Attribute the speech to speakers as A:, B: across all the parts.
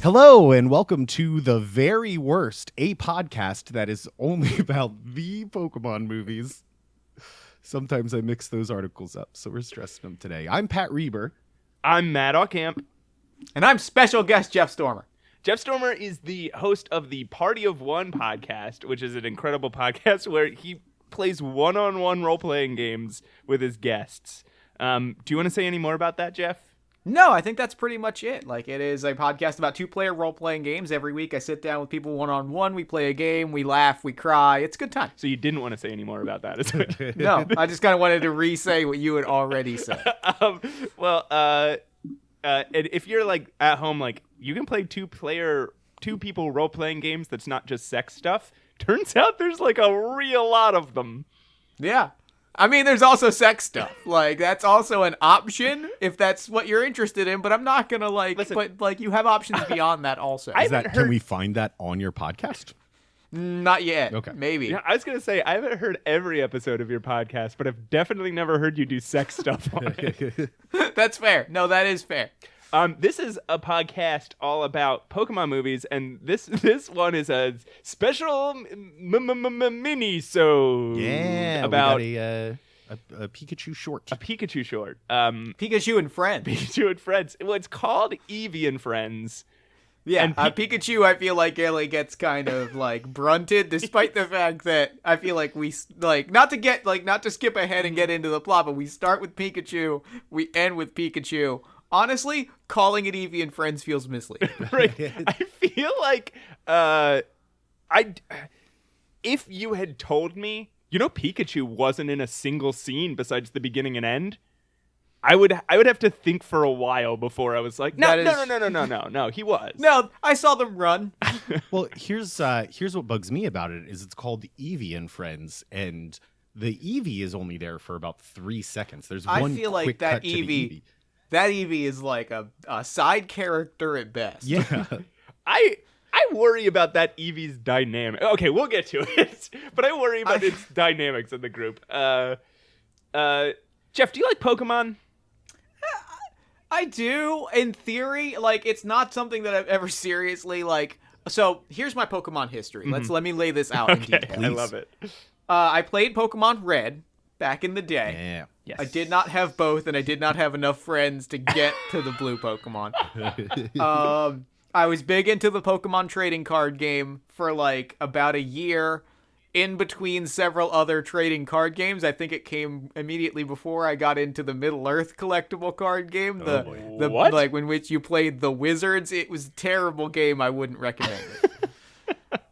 A: Hello and welcome to The Very Worst, a podcast that is only about the Pokemon movies. Sometimes I mix those articles up, so we're stressing them today. I'm Pat Reber.
B: I'm Matt Ockamp.
C: And I'm special guest Jeff Stormer.
B: Jeff Stormer is the host of the Party of One podcast, which is an incredible podcast where he plays one-on-one role-playing games with his guests. Do you want to say any more about that, Jeff?
C: No, I think that's pretty much it. Like, it is a podcast about two-player role-playing games. Every week I sit down with people one-on-one, we play a game, we laugh, we cry. It's a good time.
B: So you didn't want to say any more about that, is it?
C: No, I just kind of wanted to re-say what you had already said.
B: And if you're, like, at home, like, you can play two-people role-playing games that's not just sex stuff. Turns out there's, like, a real lot of them.
C: Yeah. I mean, there's also sex stuff. Like, that's also an option if that's what you're interested in, but I'm not going to, like,
B: Listen,
C: but, like, you have options beyond that also.
A: Can we find that on your podcast?
C: Not yet.
A: Okay.
C: Maybe.
B: Yeah, I was going to say, I haven't heard every episode of your podcast, but I've definitely never heard you do sex stuff on it.
C: That's fair. No, that is fair.
B: This is a podcast all about Pokemon movies, and this one is a special mini-so
A: about a Pikachu short.
B: A Pikachu short.
C: Pikachu and Friends.
B: Pikachu and Friends. Well, it's called Eevee and Friends.
C: Yeah,
B: And
C: Pikachu, I feel like really gets kind of like brunted, despite the fact that I feel like we not to skip ahead and get into the plot, but we start with Pikachu, we end with Pikachu. Honestly, calling it Eevee and Friends feels misleading.
B: Right. I feel like if you had told me, Pikachu wasn't in a single scene besides the beginning and end, I would have to think for a while before I was like, no, he was.
C: No, I saw them run.
A: Well, here's what bugs me about it is it's called Eevee and Friends, and the Eevee is only there for about 3 seconds. There's one
C: I feel
A: quick
C: like that
A: cut to the Eevee.
C: That Eevee is like a side character at best.
A: Yeah.
B: I worry about that Eevee's dynamic. Okay, we'll get to it. But I worry about its dynamics in the group. Jeff, do you like Pokemon?
C: I do, in theory. Like, it's not something that I've ever seriously, like... So, here's my Pokemon history. Let me lay this out in detail.
B: I love it.
C: I played Pokemon Red back in the day.
A: Yeah.
B: Yes.
C: I did not have both, and I did not have enough friends to get to the blue Pokemon. I was big into the Pokemon trading card game for, like, about a year in between several other trading card games. I think it came immediately before I got into the Middle-earth collectible card game. The
B: What?
C: Like, in which you played the Wizards. It was a terrible game. I wouldn't recommend it.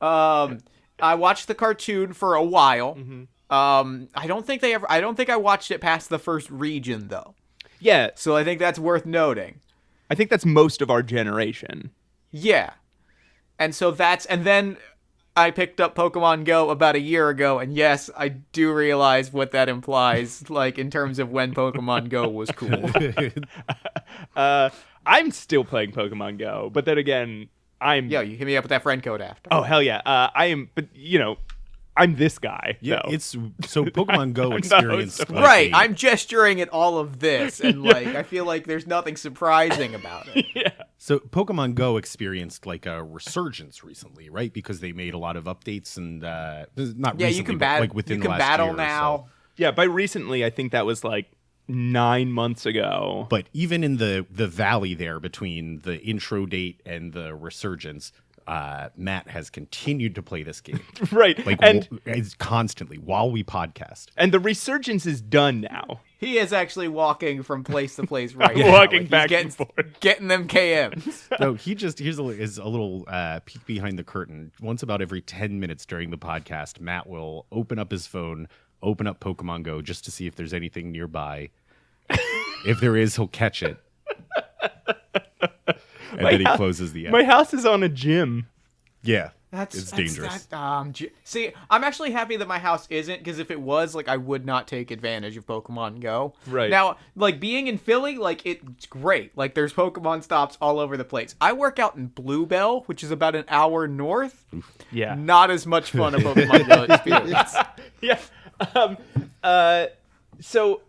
C: I watched the cartoon for a while.
B: Mm-hmm.
C: I don't think I watched it past the first region, though.
B: Yeah,
C: So I think that's worth noting.
B: I think that's most of our generation.
C: Yeah. And then I picked up Pokemon Go about a year ago, and yes, I do realize what that implies, like, in terms of when Pokemon Go was cool.
B: I'm still playing Pokemon Go, but then again,
C: Yo, you hit me up with that friend code after.
B: Oh, hell yeah. I'm this guy.
A: Yeah,
B: though.
A: it's so Pokemon Go
B: I'm
A: experienced
B: the host of
A: like
C: Right,
A: a-
C: I'm gesturing at all of this, and, like, I feel like there's nothing surprising about it.
B: Yeah.
A: So Pokemon Go experienced like a resurgence recently, right? Because they made a lot of updates and not
C: Yeah,
A: recently,
C: you can
A: but,
C: battle.
A: like within
C: You
A: the
C: can
A: last
C: battle
A: year or
C: now.
A: so.
B: Yeah, by recently, I think that was like 9 months ago.
A: But even in the valley there between the intro date and the resurgence, Matt has continued to play this game.
B: Right.
A: Like
B: and
A: it's constantly while we podcast.
B: the resurgence is done now.
C: He is actually walking from place to place right
B: I'm
C: now.
B: walking
C: Like,
B: back
C: he's
B: and forth.
C: getting them KMs.
A: No, here's a little peek behind the curtain. Once about every 10 minutes during the podcast, Matt will open up his phone, open up Pokemon Go just to see if there's anything nearby. If there is, he'll catch it. And then he closes the app.
B: My house is on a gym.
A: Yeah,
C: That's
A: it's dangerous.
C: See, I'm actually happy that my house isn't, because if it was, like, I would not take advantage of Pokemon Go.
B: Right.
C: Now, like, being in Philly, like, it's great. Like, there's Pokemon stops all over the place. I work out in Bluebell, which is about an hour north.
B: Yeah.
C: Not as much fun a Pokemon Go experience.
B: Yeah. So,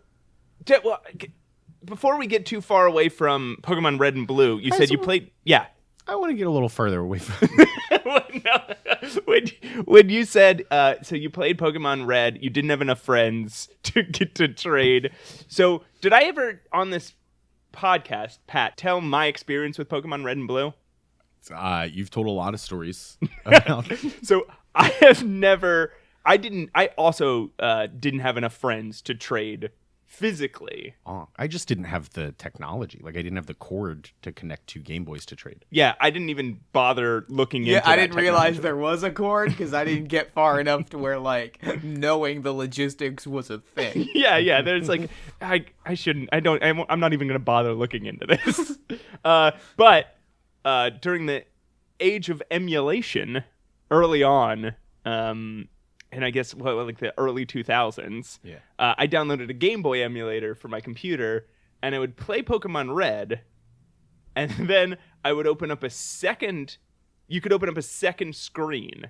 B: before we get too far away from Pokemon Red and Blue, you said you played... Yeah.
A: I want to get a little further away from
B: when you said so you played Pokemon Red, you didn't have enough friends to get to trade. So did I ever on this podcast, Pat, tell my experience with Pokemon Red and Blue?
A: You've told a lot of stories about
B: So I also didn't have enough friends to trade physically.
A: I just didn't have the technology. Like, I didn't have the cord to connect two Game Boys to trade.
B: Yeah, I didn't even bother looking into
C: Yeah, I
B: that
C: didn't realize
B: technology.
C: there was a cord because I didn't get far enough to where, like, knowing the logistics was a thing.
B: Yeah, there's like, I'm not even going to bother looking into this. But during the age of emulation, early on, and I guess like the early 2000s, I downloaded a Game Boy emulator for my computer, and I would play Pokemon Red, and then I would open up a second. You could open up a second screen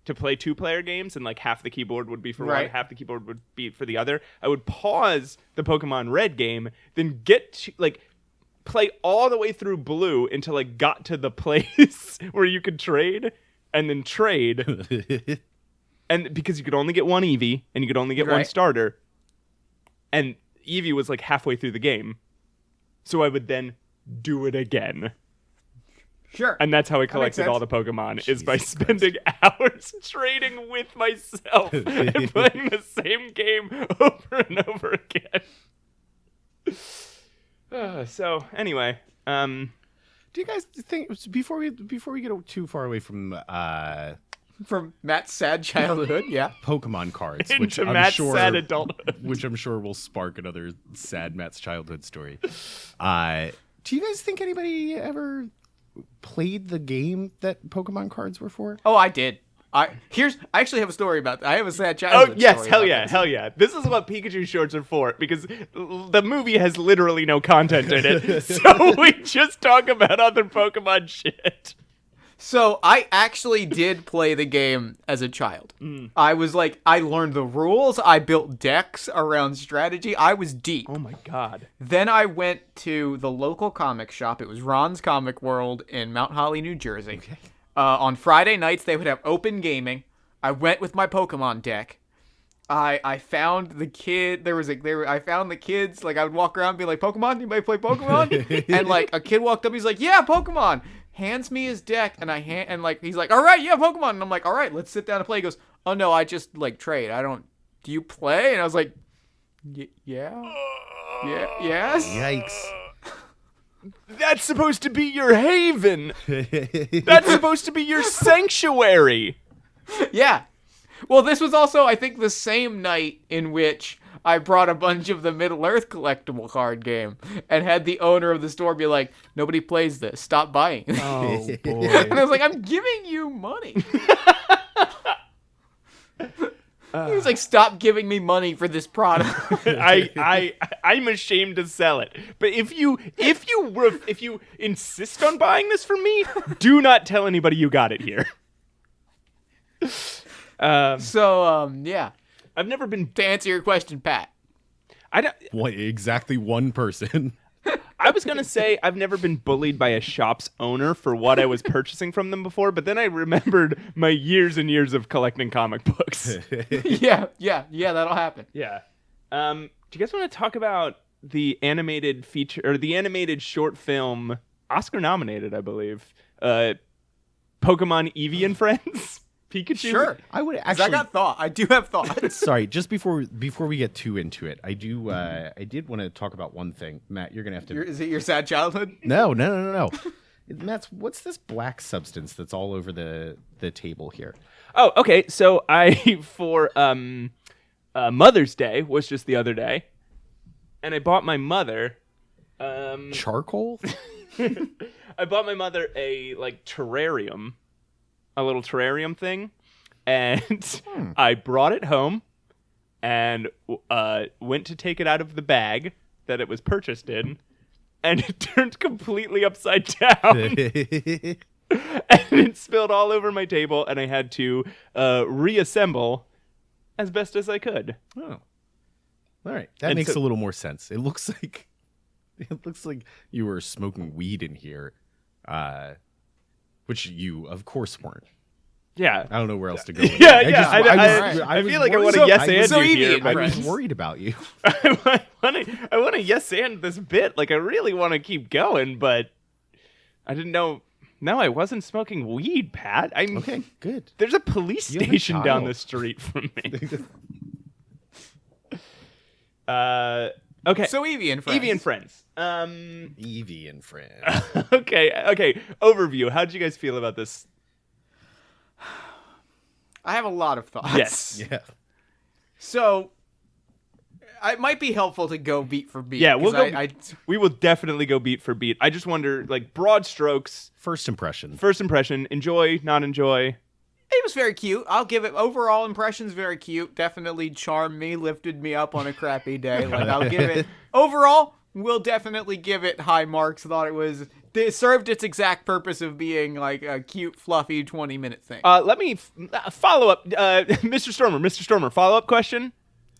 B: to play 2-player games, and like half the keyboard would be for one, half the keyboard would be for the other. I would pause the Pokemon Red game, then get to play all the way through Blue until I got to the place where you could trade, and then trade. And because you could only get one Eevee, and you could only get one starter, and Eevee was like halfway through the game, so I would then do it again.
C: Sure.
B: And that's how I collected all the Pokemon, is by spending hours trading with myself and playing the same game over and over again. So anyway,
A: do you guys think before we get too far away from
C: Matt's sad childhood, yeah.
A: Pokemon cards,
B: into
A: which I'm
B: Matt's
A: sure
B: sad adulthood,
A: which I'm sure will spark another sad Matt's childhood story. Do you guys think anybody ever played the game that Pokemon cards were for?
C: Oh, I did. I actually have a story about that. I have a sad childhood.
B: Oh yes,
C: story
B: hell yeah! This is what Pikachu shorts are for, because the movie has literally no content in it, so we just talk about other Pokemon shit.
C: So I actually did play the game as a child. I was like, I learned the rules. I built decks around strategy. I was deep.
B: Oh my god.
C: Then I went to the local comic shop. It was Ron's Comic World in Mount Holly, New Jersey.
A: Okay.
C: On Friday nights, they would have open gaming. I went with my Pokemon deck. I found the kid. I found the kids. Like, I would walk around and be like, Pokemon? Anybody play Pokemon? And like a kid walked up. He's like, yeah, Pokemon. Hands me his deck, and he's like, all right, yeah, Pokemon. And I'm like, all right, let's sit down and play. He goes, oh no, I just like trade. Do you play? And I was like, yeah, yes.
A: Yikes.
B: That's supposed to be your haven. That's supposed to be your sanctuary.
C: Yeah. Well, this was also, I think, the same night in which I brought a bunch of the Middle-earth collectible card game and had the owner of the store be like, nobody plays this. Stop buying.
B: Oh, boy.
C: And I was like, I'm giving you money. He was like, stop giving me money for this product.
B: I'm ashamed to sell it. But if you insist on buying this from me, do not tell anybody you got it here.
C: Yeah.
B: I've never been.
C: To answer your question, Pat.
A: Exactly one person.
B: I was gonna say I've never been bullied by a shop's owner for what I was purchasing from them before, but then I remembered my years and years of collecting comic books.
C: Yeah, that'll happen.
B: Yeah. Do you guys want to talk about the animated feature or the animated short film, Oscar nominated, I believe, Pokemon Eevee and Friends? Pikachu?
C: Sure.
A: I would actually.
C: I do have thoughts.
A: Sorry, just before we get too into it, I did want to talk about one thing. Matt, you're gonna have to.
C: Is it your sad childhood?
A: No. Matt, what's this black substance that's all over the table here?
B: Oh, okay. So for Mother's Day was just the other day, and I bought my mother
A: Charcoal?
B: I bought my mother a terrarium. A little terrarium thing, and I brought it home and went to take it out of the bag that it was purchased in, and it turned completely upside down. And it spilled all over my table, and I had to reassemble as best as I could.
A: Oh, all right, that makes a little more sense. It looks like you were smoking weed in here. which you, of course, weren't.
B: Yeah.
A: I don't know where else to go. With
B: Yeah,
A: it.
B: yeah. I
A: was
B: feel like I
A: worried-
B: want to yes and
C: so
B: you
C: Eevee
B: here,
C: and
B: but
A: I was
C: friends.
A: worried about you.
B: I want to yes and this bit. Like I really want to keep going, but I didn't know. No, I wasn't smoking weed, Pat. I'm
A: Okay, good.
B: There's a police
A: You have a
B: station down
A: child.
B: the street from me. Okay.
C: So Eevee and friends.
B: Eevee and friends.
A: Eevee and friends.
B: Okay. Overview. How did you guys feel about this?
C: I have a lot of thoughts.
B: Yes.
A: Yeah.
C: So it might be helpful to go beat for beat.
B: Yeah, we'll
C: 'cause
B: go. We will definitely go beat for beat. I just wonder, like, broad strokes.
A: First impression.
B: First impression. Enjoy, not enjoy.
C: It was very cute. I'll give it overall impressions very cute. Definitely charmed me, lifted me up on a crappy day. Like I'll give it overall. We'll definitely give it high marks. Thought it served its exact purpose of being like a cute, fluffy 20-minute thing.
B: Let me follow up, Mr. Stormer. Follow up question.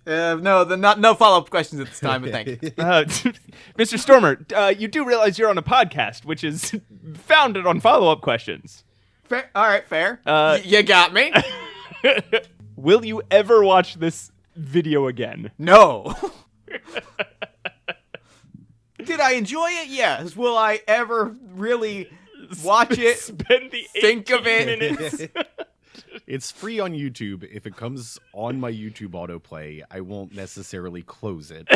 C: No follow-up questions at this time, but thank you.
B: Mr. Stormer, you do realize you're on a podcast, which is founded on follow up questions.
C: Fair. All right, fair. You got me.
B: Will you ever watch this video again?
C: No. Did I enjoy it? Yes. Will I ever really watch it?
B: Spend the
C: Think of
B: 18
C: it.
B: minutes.
A: It's free on YouTube. If it comes on my YouTube autoplay, I won't necessarily close it.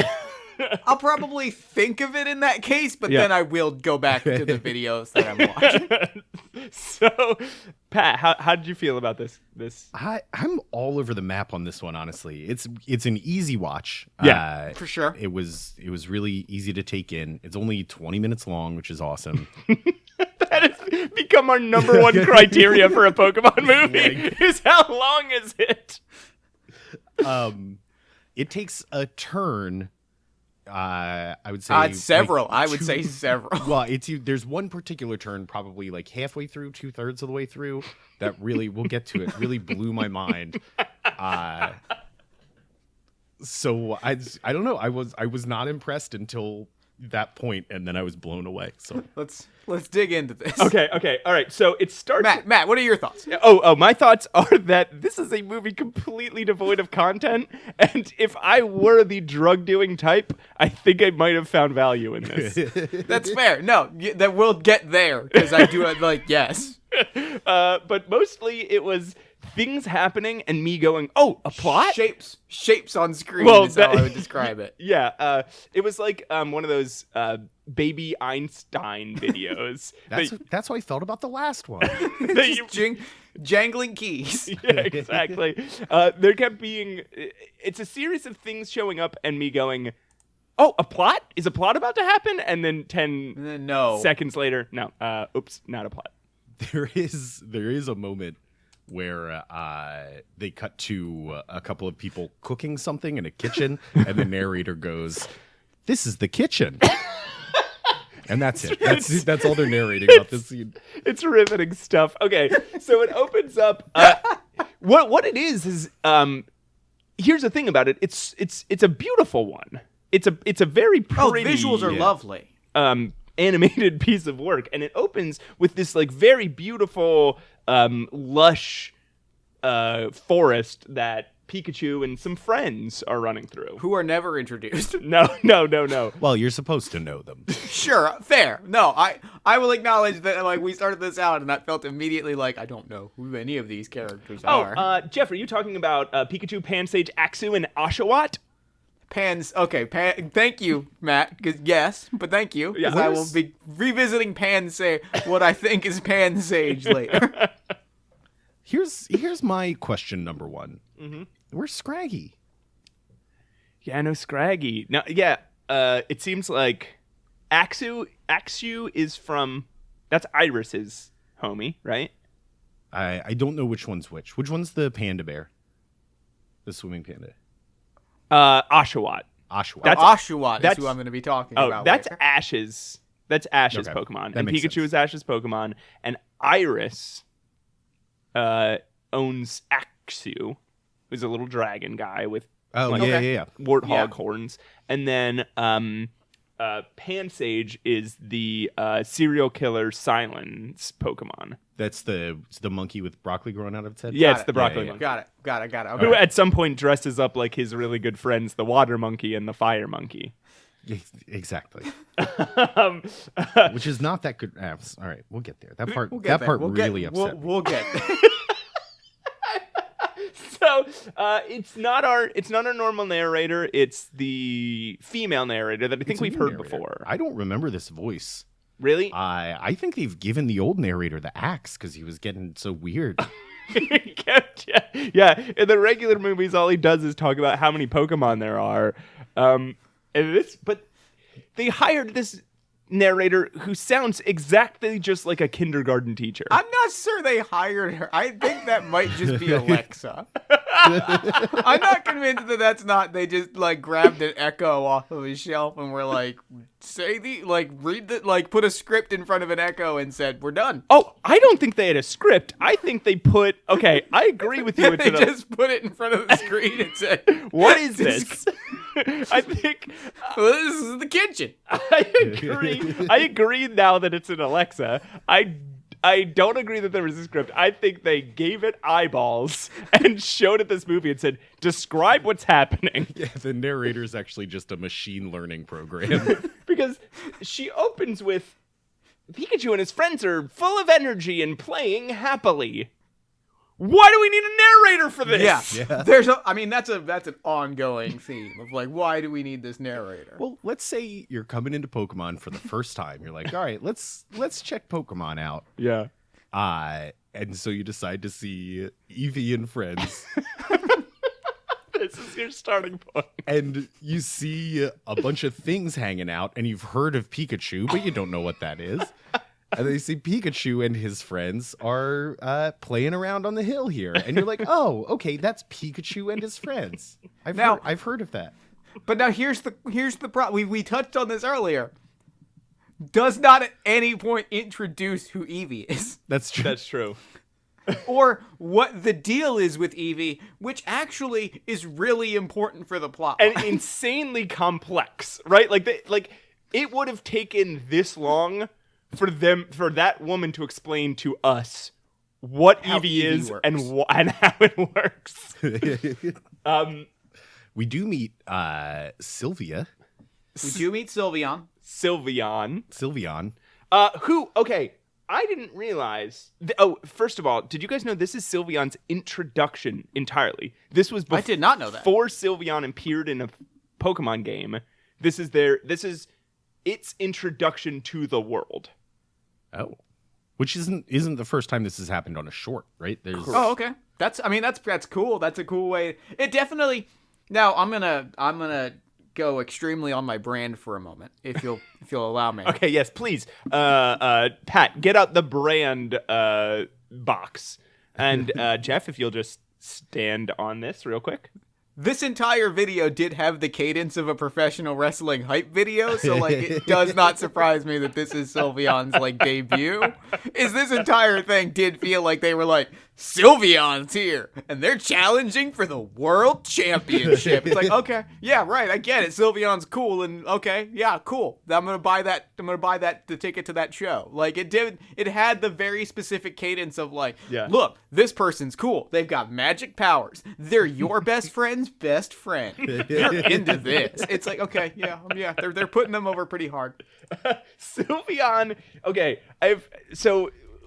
C: I'll probably think of it in that case, but
B: Yeah.
C: then I will go back to the videos that I'm watching.
B: So, Pat, how did you feel about this?
A: I'm all over the map on this one, honestly. It's an easy watch.
B: Yeah,
C: For sure.
A: It was really easy to take in. It's only 20 minutes long, which is awesome.
B: That has become our number one criteria for a Pokemon movie. Is how long is it?
A: It takes a turn. I would say
C: Several.
A: like
C: I would say several.
A: Well, there's one particular turn, probably like halfway through, 2/3 of the way through, that really, we'll get to it, really blew my mind. So I don't know. I was not impressed until that point, and then I was blown away. So
C: Let's dig into this.
B: Okay, all right. So it starts.
C: Matt, what are your thoughts?
B: Oh, my thoughts are that this is a movie completely devoid of content, and if I were the drug-doing type, I think I might have found value in this.
C: That's fair. No, that we'll get there because I do like yes.
B: But mostly it was things happening and me going, oh, a plot?
C: Shapes on screen
B: Well,
C: is how I would describe it.
B: Yeah, it was like one of those baby Einstein videos.
A: that's how I felt about the last one.
B: that
C: Jangling keys.
B: Yeah, exactly. There kept being... It's a series of things showing up and me going, oh, a plot? Is a plot about to happen? And then 10
C: No.
B: seconds later, no. Oops, not a plot.
A: There is a moment where they cut to a couple of people cooking something in a kitchen, and the narrator goes, "This is the kitchen," and that's it. That's all they're narrating about this scene.
B: It's riveting stuff. Okay, so it opens up. What it is here's the thing about it. It's a beautiful one. It's a very pretty.
C: Visuals are lovely.
B: Animated piece of work, and it opens with this like very beautiful lush forest that Pikachu and some friends are running through,
C: Who are never introduced.
B: no
A: Well, you're supposed to know them.
C: Sure, fair. No, I will acknowledge that like we started this out and I felt immediately like I don't know who any of these characters are.
B: Jeff, are you talking about Pikachu, Pansage, Axew, and Oshawott?
C: Thank you, Matt. Yes, but thank you.
B: Yeah.
C: Because I will be revisiting what I think is Pansage later.
A: Here's my question number one.
B: Mm-hmm.
A: Where's Scraggy?
B: Yeah, no Scraggy. No, yeah. It seems like Axew is from. That's Iris's homie, right?
A: I don't know which one's which. Which one's the panda bear? The swimming panda.
B: Oshawott.
A: Oshawott.
C: Oshawott is who I'm going to be talking about.
B: That's
C: later.
B: Ash's. That's Ash's
A: Okay,
B: Pokemon,
A: that
B: and
A: makes
B: Pikachu
A: sense.
B: is Ash's Pokemon, and Iris owns Axew, who's a little dragon guy with
A: Oh
B: like,
A: yeah.
B: warthog
C: Yeah.
B: horns, and then Pansage is the serial killer Silence Pokemon.
A: That's the monkey with broccoli growing out of its head?
B: Yeah,
C: Got
B: it's
C: it.
B: the broccoli
A: Yeah,
B: monkey.
C: Got it. Okay.
B: Who at some point dresses up like his really good friends, the water monkey and the fire monkey.
A: Exactly.
B: um,
A: Which is not that good. All right, we'll get there. That part
C: We'll get there.
A: really upset me.
C: We'll get there.
B: So it's not our normal narrator. It's the female narrator that I think
A: It's a
B: we've
A: new
B: heard
A: narrator.
B: before.
A: I don't remember this voice.
B: Really?
A: I think they've given the old narrator the axe because he was getting so weird.
B: Yeah. In the regular movies, all he does is talk about how many Pokemon there are. But they hired this narrator who sounds exactly just like a kindergarten teacher.
C: I'm not sure they hired her. I think that might just be Alexa. I'm not convinced that that's not. They just like grabbed an Echo off of his shelf and were like, put a script in front of an Echo and said, "We're done."
B: Oh, I don't think they had a script. I think they put. Okay, I agree with you.
C: They just put it in front of the screen and said,
B: "What is this?" I think
C: well, this is the kitchen.
B: I agree. I agree now that it's an Alexa. I don't agree that there was a script. I think they gave it eyeballs and showed it this movie and said, "Describe what's happening."
A: Yeah, the narrator's actually just a machine learning program.
B: Because she opens with Pikachu and his friends are full of energy and playing happily. Why do we need a narrator for this?
C: Yeah. That's an ongoing theme of like, why do we need this narrator?
A: Well, let's say you're coming into Pokemon for the first time. You're like, all right, let's check Pokemon out.
B: Yeah.
A: And so you decide to see Eevee and friends.
B: This is your starting point.
A: And you see a bunch of things hanging out, and you've heard of Pikachu, but you don't know what that is. And they see Pikachu and his friends are playing around on the hill here. And you're like, oh, okay, that's Pikachu and his friends. I've heard of that.
C: But now here's the problem. We touched on this earlier. Does not at any point introduce who Eevee is.
A: That's true.
B: That's true.
C: Or what the deal is with Eevee, which actually is really important for the plot.
B: And insanely complex, right? Like it would have taken this long for that woman to explain to us what
C: How
B: Eevee is
C: works.
B: and how it works.
A: We do meet Sylvia.
C: We do meet Sylveon.
B: Sylveon. Who, okay, I didn't realize. First of all, did you guys know this is Sylveon's introduction entirely? This was
C: I did not know that.
B: Before Sylveon appeared in a Pokemon game. This is its introduction to the world.
A: Oh. Which isn't the first time this has happened on a short, right?
C: Oh, okay. That's cool. That's a cool way. It definitely. Now I'm gonna go extremely on my brand for a moment, if you'll allow me.
B: Okay, yes, please. Pat, get out the brand box. And Jeff, if you'll just stand on this real quick.
C: This entire video did have the cadence of a professional wrestling hype video, so like it does not surprise me that this is Sylveon's like debut. This entire thing did feel like they were like, Sylveon's here, and they're challenging for the world championship. It's like, okay, yeah, right, I get it. Sylveon's cool, and okay, yeah, cool. I'm gonna buy that. The ticket to that show. Like it had the very specific cadence of like,
B: Yeah.
C: Look, this person's cool. They've got magic powers. They're your best friend's best friend. You're into this. It's like, okay, yeah. They're putting them over pretty hard.
B: Sylveon. Okay,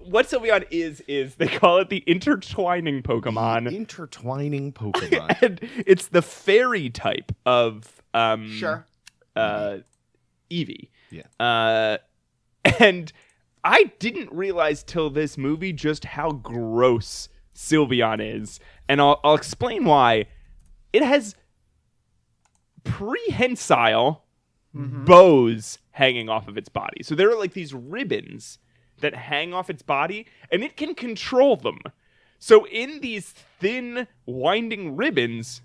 B: what Sylveon is they call it the intertwining Pokemon.
A: Intertwining Pokemon.
B: And it's the fairy type of
C: Sure.
B: Eevee.
A: Yeah.
B: And I didn't realize till this movie just how gross Sylveon is, and I'll explain why. It has prehensile bows hanging off of its body. So there are like these ribbons that hang off its body, and it can control them. So in these thin, winding ribbons,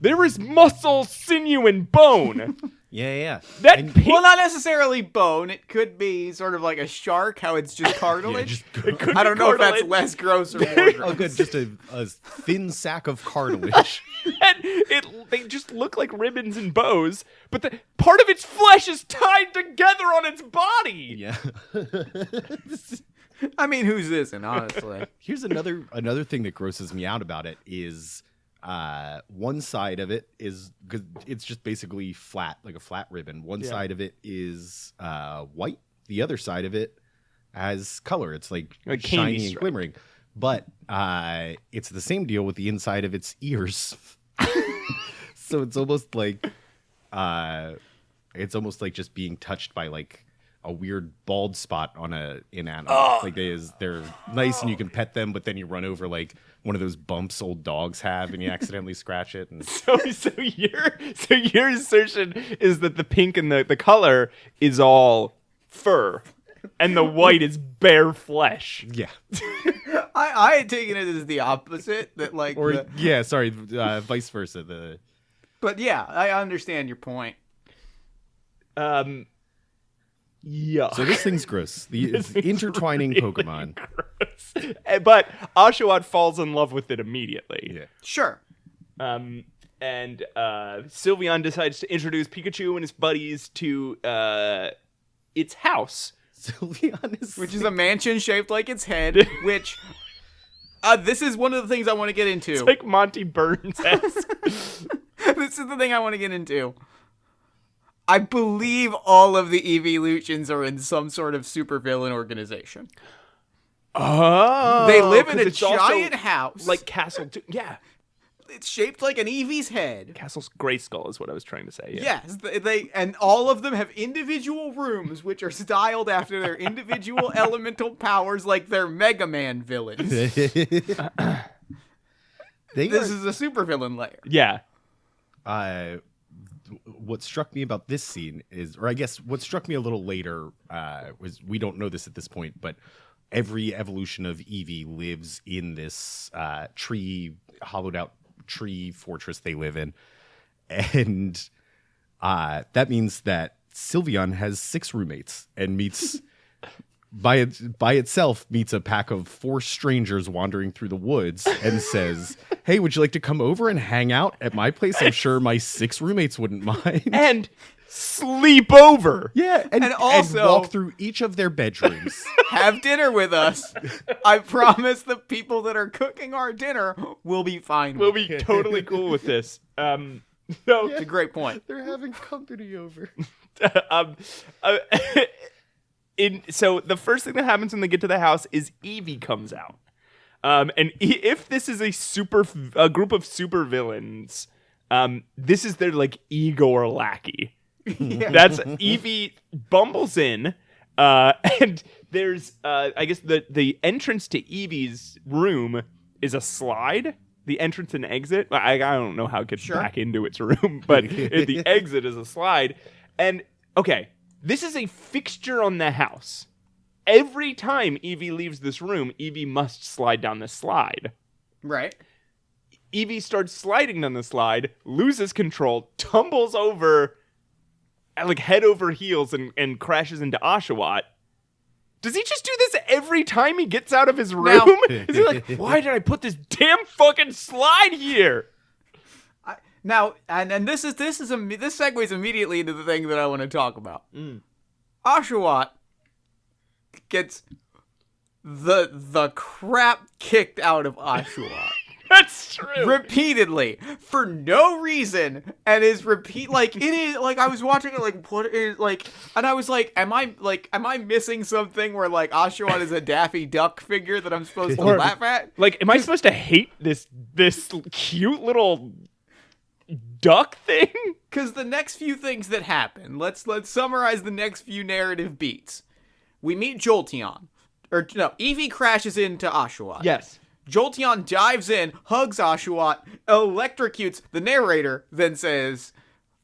B: There is muscle, sinew, and bone.
A: Yeah.
B: That
A: And-
B: pink
C: Well, not necessarily bone. It could be sort of like a shark, how it's just cartilage.
B: It could
C: I
B: be
C: don't know if that's
B: cartilage.
C: less gross or more gross.
A: Oh, good. Just a thin sack of cartilage.
B: And they just look like ribbons and bows, but the part of its flesh is tied together on its body.
A: Yeah.
C: I mean, whose isn't, honestly?
A: Here's another thing that grosses me out about it is one side of it is because it's just basically flat, like a flat ribbon. One side of it is white. The other side of it has color. It's like
B: candy
A: shiny and
B: stripe.
A: glimmering. But it's the same deal with the inside of its ears. So it's almost like just being touched by like a weird bald spot on an animal. Like they're nice and you can pet them, but then you run over like one of those bumps old dogs have and you accidentally scratch it. And
B: So your assertion is that the pink and the color is all fur, and the white is bare flesh.
A: yeah.
C: I had taken it as the opposite. That like,
A: Or vice versa.
C: but yeah, I understand your point.
B: Yeah.
A: So this thing's gross. It's intertwining Pokemon.
B: Gross. But Oshawott falls in love with it immediately.
A: Yeah.
C: Sure.
B: And Sylveon decides to introduce Pikachu and his buddies to its house.
A: Sylveon is
C: Which is a mansion shaped like its head, which this is one of the things I want to get into.
B: It's like Monty Burns-esque.
C: This is the thing I want to get into. I believe all of the evolutions are in some sort of supervillain organization.
B: Oh.
C: They live in
B: 'cause
C: a
B: it's also
C: giant house.
B: like Castle. Yeah.
C: It's shaped like an Eevee's head.
B: Castle's Grayskull is what I was trying to say. Yeah.
C: Yes, they and all of them have individual rooms which are styled after their individual elemental powers, like they're Mega Man villains. This is a supervillain layer.
B: Yeah.
A: What struck me about this scene is, or I guess what struck me a little later was, we don't know this at this point, but every evolution of Eevee lives in this hollowed out tree fortress they live in. And that means that Sylveon has 6 roommates and meets by itself meets a pack of 4 strangers wandering through the woods and says, "Hey, would you like to come over and hang out at my place? I'm sure my 6 roommates wouldn't mind."
B: And sleep over.
A: Yeah, and
C: also-
A: walk through each of their bedrooms.
C: Have dinner with us. I promise the people that are cooking our dinner will be fine.
B: We'll be totally cool with this. So,
C: It's a great point.
A: They're having company over.
B: So the first thing that happens when they get to the house is Eevee comes out. And if this is a group of supervillains, this is their like Igor lackey. That's Eevee bumbles in, and there's I guess the entrance to Eevee's room is a slide. The entrance and exit. I don't know how it gets back into its room, but the exit is a slide. And okay, this is a fixture on the house. Every time Eevee leaves this room, Eevee must slide down this slide.
C: Right.
B: Eevee starts sliding down the slide, loses control, tumbles over, like head over heels, and crashes into Oshawott. Does he just do this every time he gets out of his room? Is he like, why did I put this damn fucking slide here?
C: Now, and this segues immediately into the thing that I want to talk about. Oshawott gets the crap kicked out of Oshawott.
B: That's true.
C: Repeatedly, for no reason, and is like it is like I was watching it like what is like, and I was like, am I missing something where like Oshawott is a Daffy Duck figure that I'm supposed to laugh at?
B: Like, am I supposed to hate this cute little duck thing?
C: Because the next few things that happen, let's summarize the next few narrative beats. We meet Jolteon, or no, Eevee crashes into Oshawott.
B: Yes.
C: Jolteon dives in, hugs Oshawott, electrocutes the narrator, then says,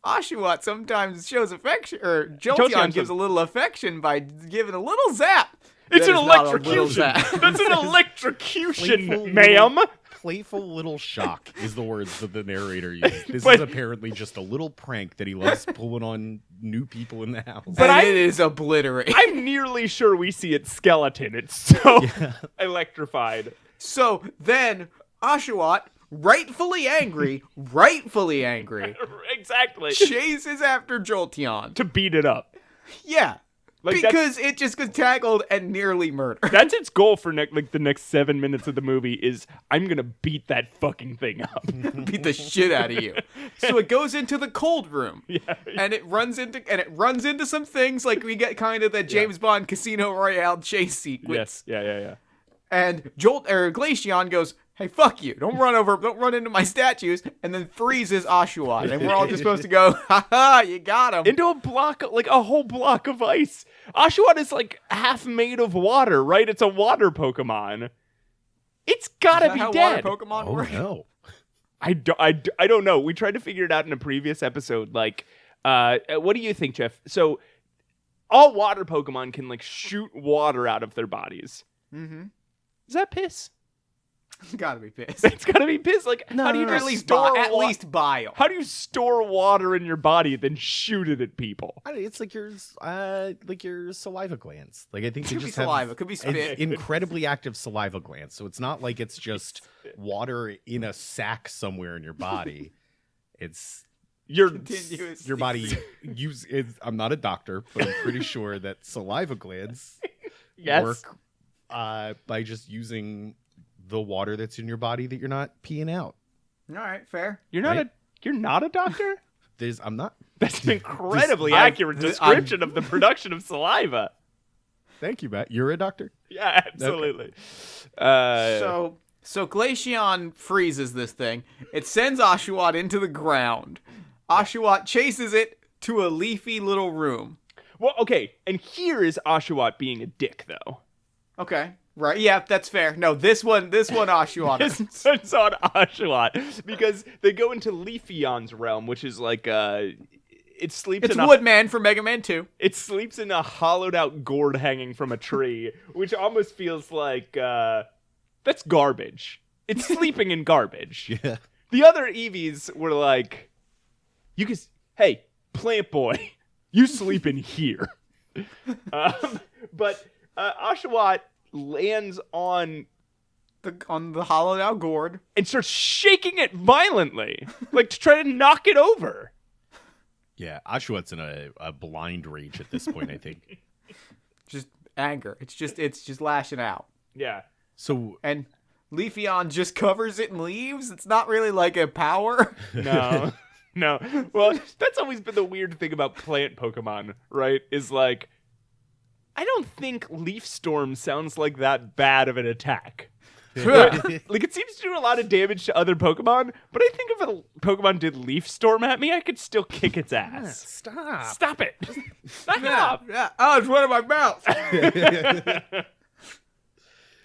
C: Oshawott sometimes shows affection, or Jolteon gives a little affection by giving a little zap.
B: It's
C: That
B: an
C: is not a little
B: electrocution.
C: zap.
B: That's an electrocution, ma'am.
A: playful little shock is the words that the narrator used. This
B: But-
A: is apparently just a little prank that he loves pulling on new people in the house.
B: But
C: And it is obliterated.
B: I'm nearly sure we see its skeleton. It's so electrified.
C: So then Oshawott, rightfully angry,
B: Exactly.
C: chases after Jolteon.
B: To beat it up.
C: Yeah.
B: Like,
C: because it just gets tackled and nearly murdered.
B: That's its goal for the next 7 minutes of the movie is I'm gonna beat that fucking thing up.
C: Beat the shit out of you. So it goes into the cold room. And it runs into some things, like we get kind of the James Bond Casino Royale chase sequence.
B: Yes. Yeah.
C: And Glaceon goes, "Hey, fuck you. Don't run into my statues," and then freezes Oshawott. And we're all just supposed to go, "Ha ha, you got him."
B: Into a whole block of ice. Oshawott is like half made of water, right? It's a water Pokemon. It's gotta be
C: how
B: dead.
C: water Pokemon
A: Oh
C: work?
A: no.
B: I don't know. We tried to figure it out in a previous episode. Like, what do you think, Jeff? So, all water Pokemon can like shoot water out of their bodies.
C: Mm-hmm.
B: Is that piss?
C: It's gotta be pissed.
B: It's gotta be piss. Like, how do you
C: At
B: just
C: least
B: store
C: bile.
B: How do you store water in your body then shoot it at people?
A: It's like your saliva glands. Like I think they
C: Could be
A: just
C: saliva,
A: have
C: could be spit.
A: incredibly active saliva glands. So it's not like it's just water in a sac somewhere in your body. It's
B: Your
C: Continuous.
A: your body I'm not a doctor, but I'm pretty sure that saliva glands
B: yes.
A: work by just using the water that's in your body that you're not peeing out.
C: All right, fair.
B: You're not
A: Right?
B: you're not a doctor?
A: I'm not.
B: That's an incredibly
C: I'm-
B: accurate description of the production of saliva.
A: Thank you, Matt. You're a doctor?
B: Yeah, absolutely.
C: So Glaceon freezes this thing. It sends Oshawott into the ground. Oshawott chases it to a leafy little room.
B: Well, okay, and here is Oshawott being a dick, though.
C: Okay. Right, yeah, that's fair. No, this one Oshawott.
B: It's on Oshawott because they go into Leafeon's realm, which is like it sleeps
C: It's
B: in
C: Woodman from Mega Man 2.
B: It sleeps in a hollowed out gourd hanging from a tree, which almost feels like that's garbage. It's sleeping in garbage.
A: Yeah.
B: The other Eevees were like, hey, Plant Boy, you sleep in here. But Oshawott lands on
C: the hollowed out gourd
B: and starts shaking it violently, like to try to knock it over.
A: Yeah, Oshawott's in a blind rage at this point, I think.
C: Just anger. It's just lashing out.
B: Yeah.
A: So
C: And Leafeon just covers it in leaves. It's not really like a power.
B: No. No. Well, that's always been the weird thing about plant Pokemon, right? Is like, I don't think Leaf Storm sounds like that bad of an attack. Like, it seems to do a lot of damage to other Pokemon, but I think if a Pokemon did Leaf Storm at me, I could still kick its ass.
A: stop.
B: Stop it. Stop.
C: Yeah. Oh, it's one of my mouth.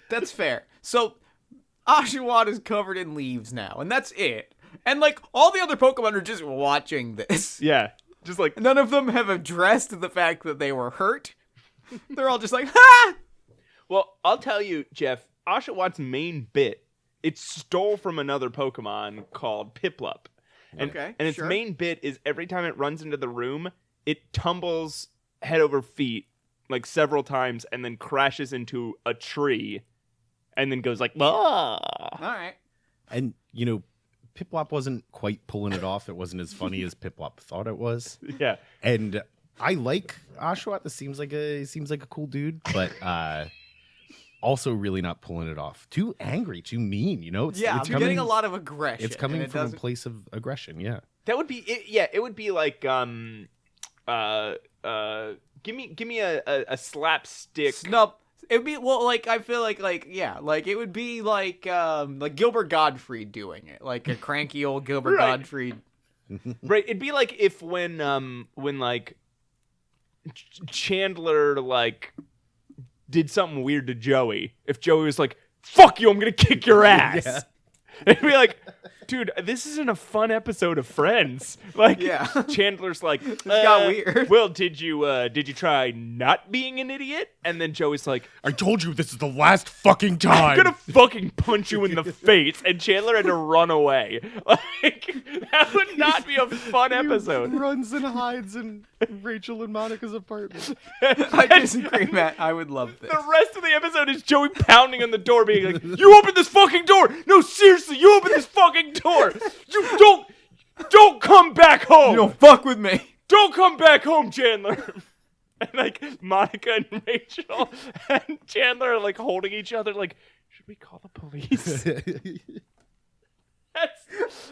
C: That's fair. So Oshawott is covered in leaves now, and that's it. And like all the other Pokemon are just watching this.
B: Yeah. Just like,
C: None of them have addressed the fact that they were hurt. They're all just like, ha!
B: well, I'll tell you, Jeff, Oshawott's main bit, it stole from another Pokemon called Piplup. And,
C: Okay,
B: and its
C: sure.
B: main bit is every time it runs into the room, it tumbles head over feet like several times and then crashes into a tree and then goes like, ah.
C: All right.
A: And, Piplup wasn't quite pulling it off. It wasn't as funny as Piplup thought it was.
B: Yeah.
A: And I like Oshawott. This seems like a cool dude, but also really not pulling it off. Too angry, too mean, It's,
C: Yeah,
A: it's
C: I'm getting a lot of aggression.
A: It's coming
C: and it
A: from a
C: doesn't-
A: place of aggression, yeah.
B: That would be it. Yeah, it would be like give me a slapstick.
C: Snub. It'd be I feel like it would be like Gilbert Gottfried doing it, like a cranky old Gilbert
B: Right.
C: Gottfried.
B: Right, it'd be like if when like Chandler like did something weird to Joey. If Joey was like, "Fuck you, I'm gonna kick your ass,"
A: Yeah.
B: it'd be like, dude, this isn't a fun episode of Friends. Like,
C: Yeah.
B: Chandler's like,
C: This got weird.
B: Well, did you try not being an idiot? And then Joey's like,
A: I told you this is the last fucking time.
B: I'm gonna fucking punch you in the face. And Chandler had to run away. Like, that would not be a fun episode.
A: He runs and hides in Rachel and Monica's apartment.
C: I disagree, Matt. I would love this.
B: The rest of the episode is Joey pounding on the door, being like, "You open this fucking door! No, seriously, you open this fucking door! You don't come back home!
C: You don't fuck with me.
B: Don't come back home, Chandler!" And like Monica and Rachel and Chandler are like holding each other, like, should we call the police?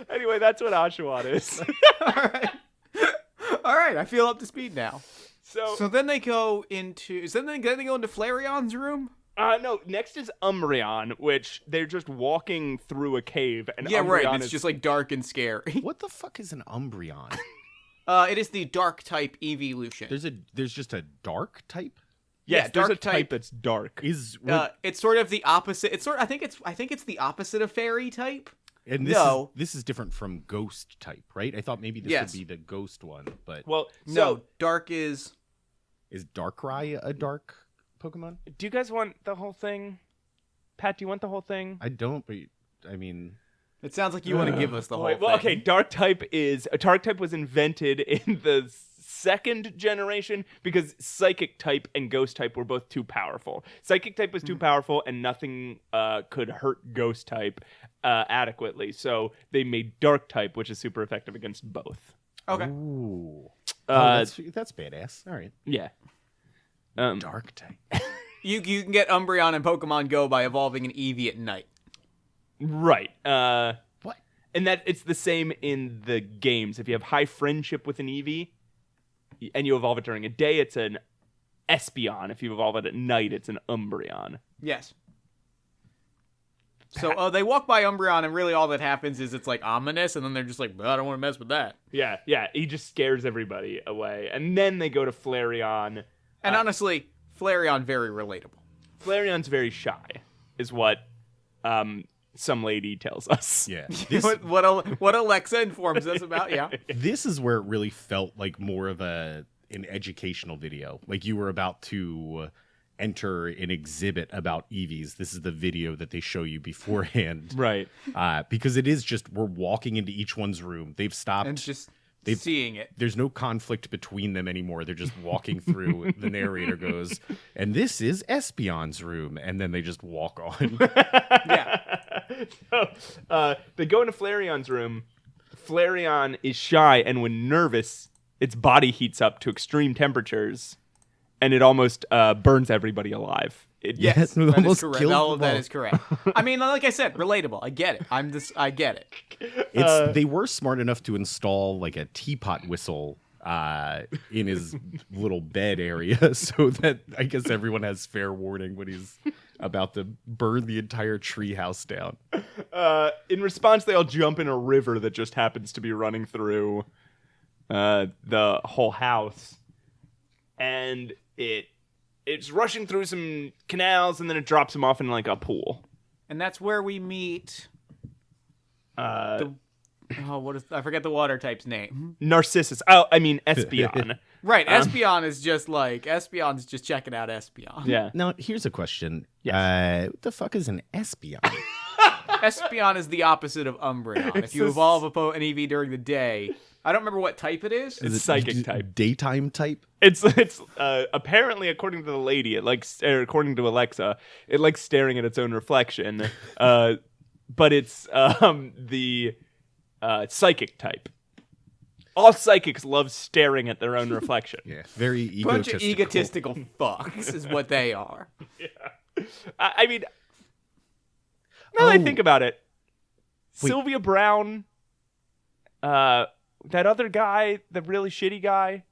B: Anyway, that's what Oshawott is.
C: All right. I feel up to speed now.
B: So
C: So then they go into. Then they go into Flarion's room.
B: no, next is Umbreon, which they're just walking through a cave, and
C: Yeah,
B: Umbreon
C: right. It's
B: is
C: just like dark and scary.
A: What the fuck is an Umbreon?
C: It is the dark type evolution.
A: There's just a dark type?
B: yeah,
C: yes,
B: there's a
C: dark
B: type
C: type.
B: that's dark.
C: It's sort of the opposite. I think it's the opposite of fairy type.
A: And this is different from ghost type, right? I thought maybe this
C: Yes.
A: would be the ghost one, but
B: Well, so
C: No, dark is.
A: is Darkrai a dark Pokemon?
B: do you guys want the whole thing? Pat, do you want the whole thing?
A: I don't, but I mean,
C: It sounds like you want to give us the whole
B: Well,
C: thing.
B: okay, dark type was invented in the second generation because psychic type and ghost type were both too powerful. Psychic type was too powerful and nothing could hurt ghost type adequately. So they made dark type, which is super effective against both.
C: Okay.
A: ooh, that's badass. All right,
B: Yeah.
A: dark type.
C: You can get Umbreon in Pokemon Go by evolving an Eevee at night.
B: Right.
A: What?
B: And that it's the same in the games. If you have high friendship with an Eevee and you evolve it during a day, it's an Espeon. If you evolve it at night, it's an Umbreon.
C: Yes. So they walk by Umbreon, and really all that happens is it's like ominous, and then they're just like, I don't want to mess with that.
B: Yeah. He just scares everybody away. And then they go to Flareon.
C: And honestly, Flareon, very relatable.
B: Flareon's very shy, is what some lady tells us.
A: Yeah,
C: What Alexa informs us about, yeah.
A: this is where it really felt like more of an educational video. Like you were about to enter an exhibit about Eevees. This is the video that they show you beforehand.
B: Right.
A: Because it is just, we're walking into each one's room. They've stopped.
C: And just
A: They've-
C: seeing it.
A: There's no conflict between them anymore. They're just walking through. The narrator goes, and this is Espeon's room. And then they just walk on.
C: Yeah.
B: So, they go into Flareon's room. Flareon is shy, and when nervous, its body heats up to extreme temperatures, and it almost burns everybody alive.
C: Yes,
A: it
C: that is
A: almost
C: correct.
A: killed
C: All of
A: them
C: that
A: all.
C: is correct. I mean, like I said, relatable. I get it. I get it.
A: They were smart enough to install like a teapot whistle in his little bed area so that I guess everyone has fair warning when he's about to burn the entire treehouse down.
B: In response, they all jump in a river that just happens to be running through the whole house, and it's rushing through some canals, and then it drops them off in like a pool.
C: And that's where we meet.
B: Uh,
C: I forget the water type's name.
B: Narcissus. Oh, I mean Espeon.
C: Right, Espeon's just checking out Espeon.
B: Yeah.
A: Now, here's a question.
B: Yes.
A: What the fuck is an Espeon?
C: Espeon is the opposite of Umbreon. If you evolve an Eevee during the day, I don't remember what type it is.
B: It's psychic type.
A: Daytime type?
B: It's apparently, according to the lady, according to Alexa, it likes staring at its own reflection. But it's the psychic type. All psychics love staring at their own reflection.
A: Yeah, very
C: Bunch
A: egotistical.
C: of egotistical fucks is what they are.
B: I mean, now that I think about it,
A: Wait.
B: Sylvia Brown, that other guy, the really shitty guy,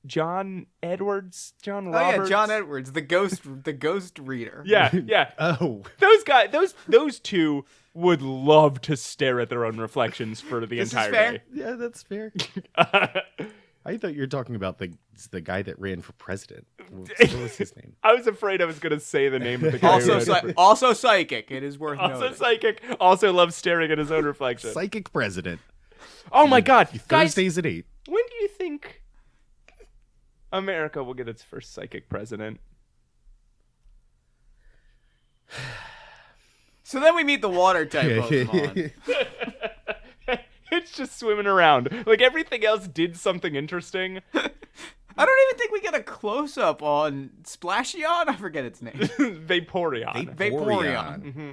B: John Roberts.
C: Oh yeah, John Edwards, the ghost reader.
B: Yeah.
A: Oh,
B: Those guys, those two would love to stare at their own reflections for the
C: This is
B: entire
C: fair.
B: day.
A: yeah, that's fair. I thought you were talking about the guy that ran for president. What was his name?
B: I was afraid I was going to say the name of the guy.
C: Also psychic. It is worth
B: Also
C: noting.
B: psychic. Also loves staring at his own reflection.
A: Psychic president.
B: Oh my God, guys!
A: Thursdays at 8.
B: When do you think America will get its first psychic president?
C: So then we meet the water type Pokemon.
B: It's just swimming around. Like everything else did something interesting.
C: I don't even think we get a close up on Splashion. I forget its name.
B: Vaporeon.
C: Vaporeon.
B: Mm-hmm.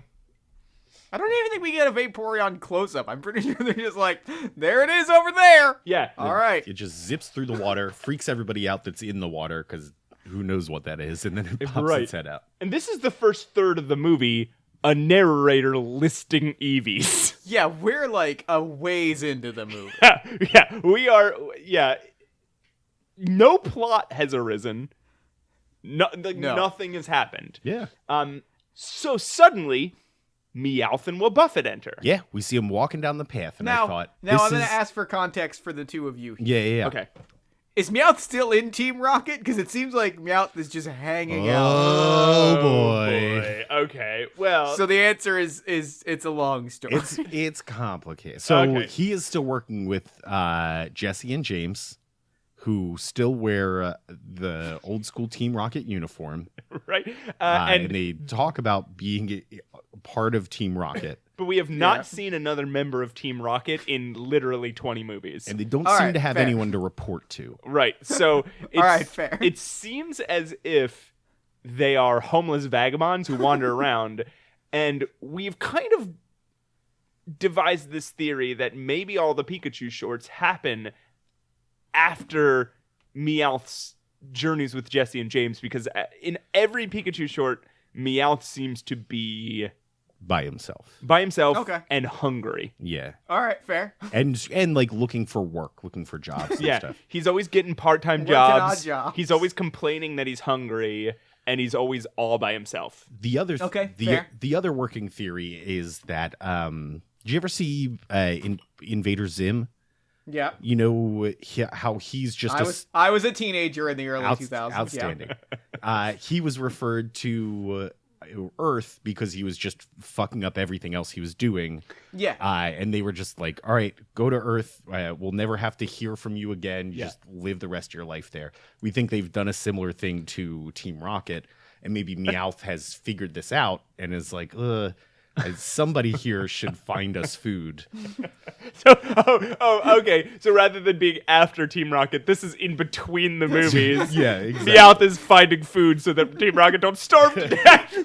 C: I don't even think we get a Vaporeon close up. I'm pretty sure they're just like, there it is over there.
B: Yeah.
C: All right.
A: It just zips through the water, freaks everybody out that's in the water because who knows what that is, and then it pops its head out.
B: And this is the first third of the movie, a narrator listing Eevees.
C: Yeah, we're like a ways into the movie.
B: Yeah, we are. Yeah. No plot has arisen. Nothing has happened.
A: Yeah.
B: So suddenly, Meowth and Wobbuffet enter.
A: Yeah, we see him walking down the path, and I thought,
C: I'm going to ask for context for the two of you.
A: Yeah.
B: Okay.
C: Is Meowth still in Team Rocket? Because it seems like Meowth is just hanging out.
A: Oh boy.
B: Okay. Well.
C: So the answer is it's a long story.
A: It's complicated. So
B: Okay.
A: he is still working with Jesse and James, who still wear the old school Team Rocket uniform,
B: right.
A: and they talk about being a part of Team Rocket.
B: But we have not seen another member of Team Rocket in literally 20 movies.
A: And they don't
C: All
A: seem
C: right,
A: to have
C: fair.
A: anyone to report to.
B: Right. So it's,
C: All right, fair.
B: It seems as if they are homeless vagabonds who wander around, and we've kind of devised this theory that maybe all the Pikachu shorts happen after Meowth's journeys with Jesse and James, because in every Pikachu short, Meowth seems to be
A: By himself.
C: Okay.
B: and hungry.
A: Yeah.
C: All right, fair.
A: And like looking for work, looking for jobs and
B: Yeah,
A: stuff.
B: he's always getting part-time
C: Working
B: jobs.
C: odd jobs.
B: He's always complaining that he's hungry, and he's always all by himself.
A: The other
C: fair.
A: the other working theory is that did you ever see Invader Zim?
C: Yeah.
A: You know how he's just
C: I was a teenager in the early 2000s.
A: outstanding. He was referred to Earth because he was just fucking up everything else he was doing.
C: Yeah.
A: And they were just like, all right, go to Earth. We'll never have to hear from you again. You just live the rest of your life there. We think they've done a similar thing to Team Rocket, and maybe Meowth has figured this out and is like, somebody here should find us food.
B: So, okay. So rather than being after Team Rocket, this is in between the movies.
A: Yeah, exactly.
B: Meowth is finding food so that Team Rocket don't starve to death.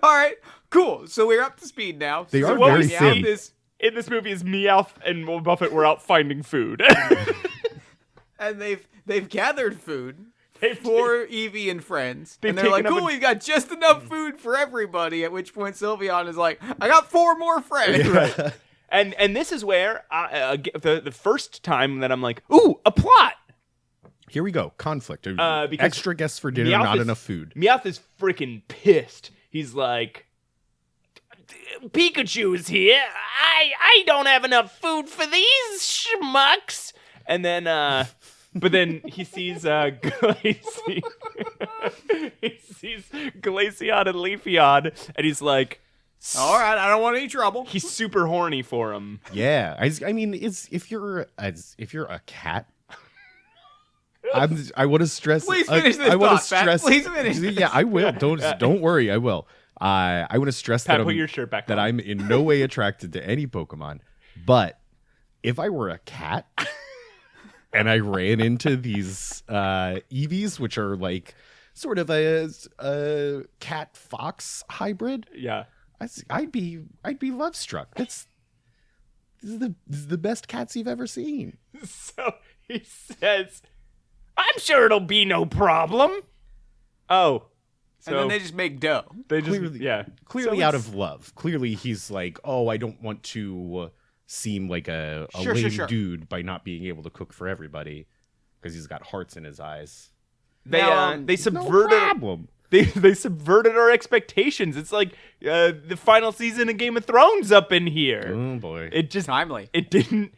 C: All right, cool. So we're up to speed now.
A: They
C: so
A: are
C: what
A: very
C: we
A: thin.
C: see is,
B: In this movie, is Meowth and Buffett were out finding food.
C: and they've gathered food
B: They've
C: for Eevee and friends,
B: They've
C: and they're like,
B: taken up
C: "Cool,
B: a-
C: we've got just enough food for everybody." At which point, Sylveon is like, "I got 4 more friends."
B: Right. And this is where the first time that I'm like, ooh, a plot.
A: Here we go. Conflict.
B: Because
A: Extra guests for dinner,
B: Meowth
A: not
B: is-
A: enough food.
B: Meowth is freaking pissed. He's like, Pikachu is here. I don't have enough food for these schmucks. And then, but then he sees Glaceon. He sees Glaceon and Leafeon, and he's like,
C: All right, I don't want any trouble.
B: he's super horny for him.
A: Yeah, I mean, if you're a cat, I want to stress.
C: Please finish this
A: I want
C: thought, Pat. Please finish this.
A: Yeah, I will. Don't worry, I will. I want to stress
B: Pat,
A: that
B: put your shirt back
A: that
B: on.
A: I'm in no way attracted to any Pokemon. But if I were a cat and I ran into these Eevees, which are like sort of a cat fox hybrid,
B: Yeah.
A: I'd be love struck. This is the best cats you've ever seen.
B: So he says, I'm sure it'll be no problem. Oh. So
C: And then they just make dough.
B: they just,
A: Clearly-
B: yeah.
A: Clearly
B: So
A: out
B: it's-
A: of love. Clearly he's like, oh, I don't want to seem like a
C: Sure,
A: lame
C: sure.
A: dude by not being able to cook for everybody because he's got hearts in his eyes.
B: They
C: Now,
B: they
A: No
B: subverted
A: problem.
B: they subverted our expectations. It's like the final season of Game of Thrones up in here.
A: Oh boy.
B: It just
C: Timely.
B: it didn't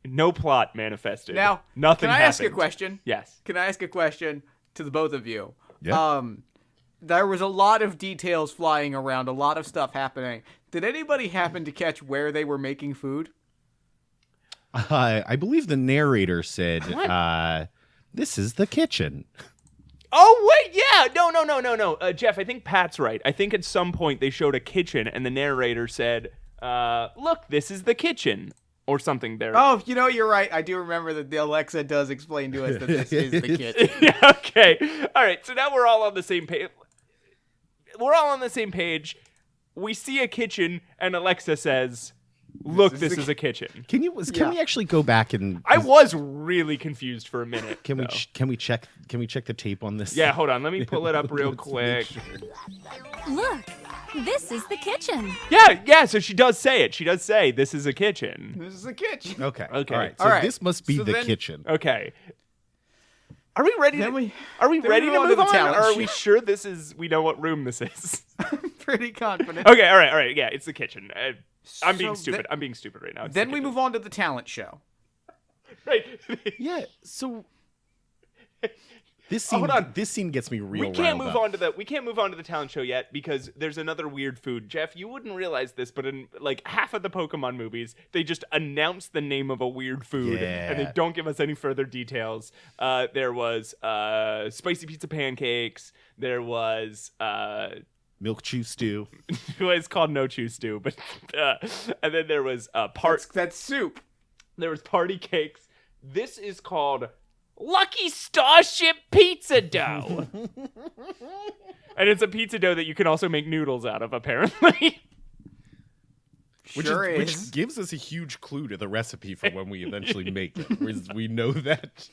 B: No plot manifested.
C: Now,
B: nothing
C: can I ask a
B: happened.
C: question?
B: Yes.
C: Can I ask a question to the both of you?
A: Yeah.
C: There was a lot of details flying around, a lot of stuff happening. Did anybody happen to catch where they were making food?
A: I believe the narrator said, "This is the kitchen."
B: Oh, wait, yeah. No. Jeff, I think Pat's right. I think at some point they showed a kitchen and the narrator said, look, this is the kitchen. Or something there.
C: Oh, you're right. I do remember that the Alexa does explain to us that this is the kitchen.
B: Yeah, okay. All right, so now we're all on the same page. We see a kitchen and Alexa says, look, this is a kitchen.
A: Can we actually go back and?
B: I was really confused for a minute.
A: Can we check the tape on this?
B: Yeah, hold on. Let me pull it up real quick.
D: Look, this is the kitchen.
B: Yeah. So she does say it. She does say this is a kitchen.
C: This is the kitchen.
A: Okay.
B: Okay.
A: All right.
C: All right.
A: This must be
C: So
A: the
C: then-
A: kitchen.
B: Okay. Are we ready?
C: Then we
B: ready to
C: move on to
B: move
C: the
B: on?
C: talent
B: Or are
C: show.
B: we sure we know what room this is?
C: I'm pretty confident.
B: Okay. All right. Yeah, it's the kitchen. I'm being
C: So
B: stupid. I'm being stupid right now. It's
C: Then
B: the
C: we
B: kitchen.
C: move on to the talent show.
B: Right.
A: Yeah. So this scene.
B: Hold on.
A: This scene gets me real.
B: We can't
A: riled
B: move
A: up.
B: on to the talent show yet because there's another weird food. Jeff, you wouldn't realize this, but in like half of the Pokemon movies, they just announce the name of a weird food and they
A: Yeah.
B: don't give us any further details. There was spicy pizza pancakes. There was
A: Milk chew stew.
B: it's called no chew stew, but and then there was
C: That's soup.
B: there was party cakes. This is called Lucky Starship Pizza Dough. And it's a pizza dough that you can also make noodles out of, apparently.
A: Which gives us a huge clue to the recipe for when we eventually make it. We know that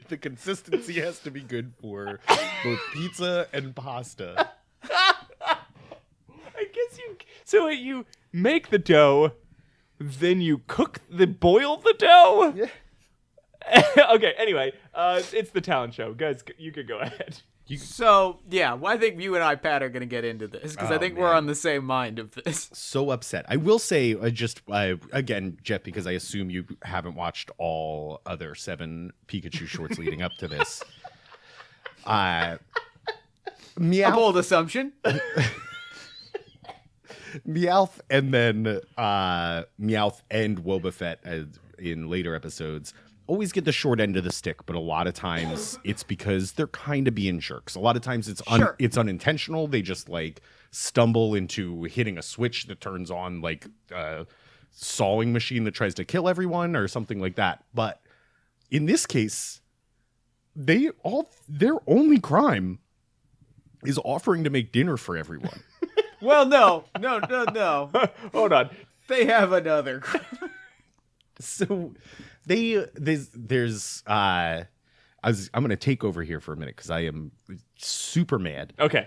A: the consistency has to be good for both pizza and pasta.
B: I guess you make the dough, then you boil the dough?
A: Yeah.
B: Okay, anyway, it's the talent show. Guys, you could go ahead.
C: So, yeah, well, I think you and I, Pat, are going to get into this because I
A: Oh,
C: think we're
A: man.
C: on the same mind of this.
A: So upset. I will say, again, Jeff, because I assume you haven't watched all other 7 Pikachu shorts leading up to this.
C: A
A: Meowth,
C: bold assumption.
A: Meowth, and then Meowth and Wobbuffet in later episodes always get the short end of the stick, but a lot of times it's because they're kind of being jerks. A lot of times it's unintentional. They just like stumble into hitting a switch that turns on like a sawing machine that tries to kill everyone or something like that. But in this case, their only crime is offering to make dinner for everyone.
C: Well, no.
B: Hold on.
C: They have another.
A: So there's I'm going to take over here for a minute because I am super mad.
B: Okay.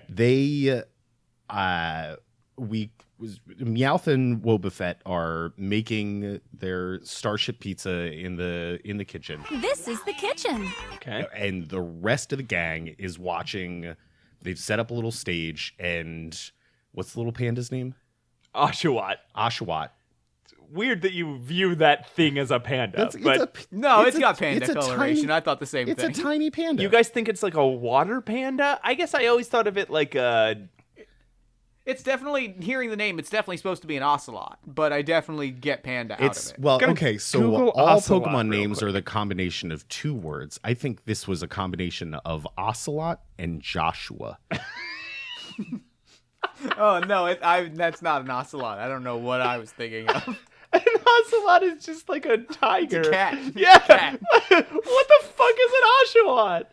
A: Meowth and Wobbuffet are making their Starship Pizza in the kitchen,
D: This is the kitchen.
B: Okay.
A: and the rest of the gang is watching. They've set up a little stage, and what's the little panda's name?
B: Oshawott.
A: Oshawott.
B: Weird that you view that thing as a panda.
C: No, it's
A: a-
C: got panda
A: it's a
C: coloration.
A: tiny-
C: I thought the same
A: It's
C: thing.
A: a tiny panda.
B: You guys think it's like a water panda? I guess I always thought of it like a...
C: It's definitely, hearing the name, it's definitely supposed to be an ocelot, but I definitely get panda out
A: It's
C: of it.
A: well,
B: Gonna
A: okay. So
B: Google
A: all
B: ocelot
A: Pokemon
B: real
A: names
B: quick.
A: are the combination of 2 words. I think this was a combination of Ocelot and Joshua.
C: Oh, no, that's not an ocelot. I don't know what I was thinking of.
B: An ocelot is just like a tiger.
C: It's a cat.
B: Yeah.
C: Cat.
B: What the fuck is an oshawott?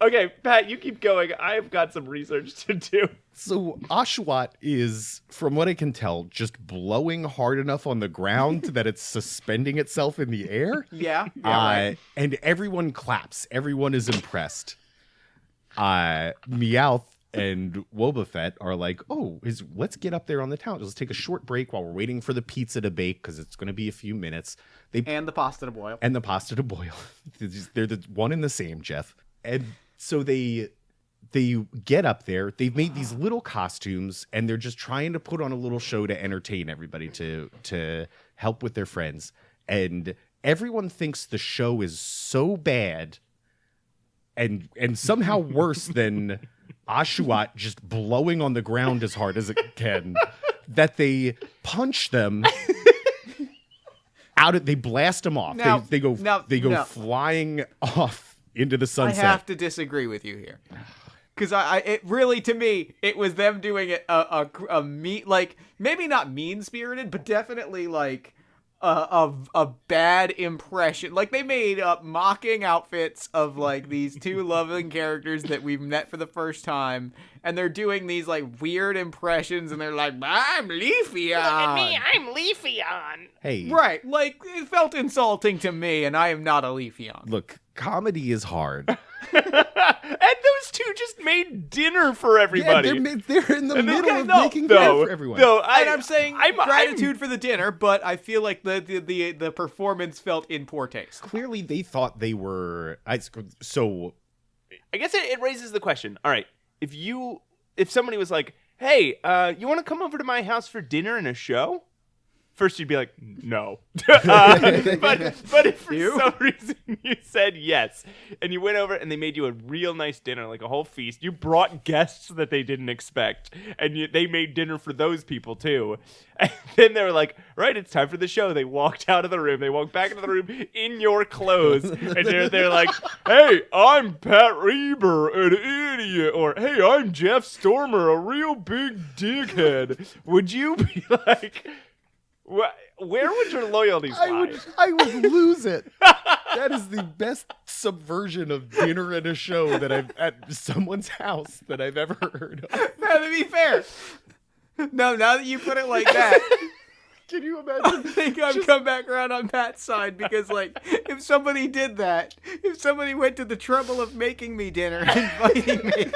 B: Okay, Pat, you keep going. I've got some research to do.
A: So Oshawott is, from what I can tell, just blowing hard enough on the ground that it's suspending itself in the air.
C: Yeah, right.
A: And everyone claps. Everyone is impressed. Meowth and Wobbuffet are like, let's get up there on the town. Let's take a short break while we're waiting for the pizza to bake because it's going to be a few minutes.
C: And the pasta to boil.
A: And the pasta to boil. They're the one and the same, Jeff. And so they get up there. They've made these little costumes, and they're just trying to put on a little show to entertain everybody, to help with their friends. And everyone thinks the show is so bad and somehow worse than Oshawott just blowing on the ground as hard as it can that they punch them they blast them off.
C: Now-
A: They go
C: now-
A: flying off into the
C: I
A: sunset.
C: have to disagree with you here. Because it really, to me, it was them doing it a like, maybe not mean-spirited, but definitely like a bad impression. Like, they made up mocking outfits of like these two loving characters that we've met for the first time, and they're doing these like weird impressions, and they're like, I'm Leafeon.
B: Look at me, I'm Leafeon.
A: Hey,
C: Right, like, it felt insulting to me, and I am not a Leafeon.
A: look, comedy is hard.
B: And those two just made dinner for everybody.
A: Yeah, they're in the middle of
C: no,
A: making dinner for everyone.
B: No,
C: And I'm saying gratitude for the dinner, but I feel like the performance felt in poor taste.
A: Clearly, they thought they were. So
B: I guess it raises the question. All right, if somebody was like, "Hey, you want to come over to my house for dinner and a show?" First, you'd be like, "No," but if for some reason you said yes, and you went over and they made you a real nice dinner, like a whole feast, you brought guests that they didn't expect, and they made dinner for those people too. And then they were like, "Right, it's time for the show." They walked out of the room. They walked back into the room in your clothes, and they're like, "Hey, I'm Pat Reber, an idiot," or "Hey, I'm Jeff Stormer, a real big dickhead." Would you be like? Where would your loyalties lie?
A: I would lose it. That is the best subversion of dinner and a show that I've at someone's house that I've ever heard of.
C: Now, to be fair, no, now that you put it like that,
A: Can you
C: I
A: imagine?
C: think I've come back around on Pat's side, because, like, if somebody did that, if somebody went to the trouble of making me dinner and inviting me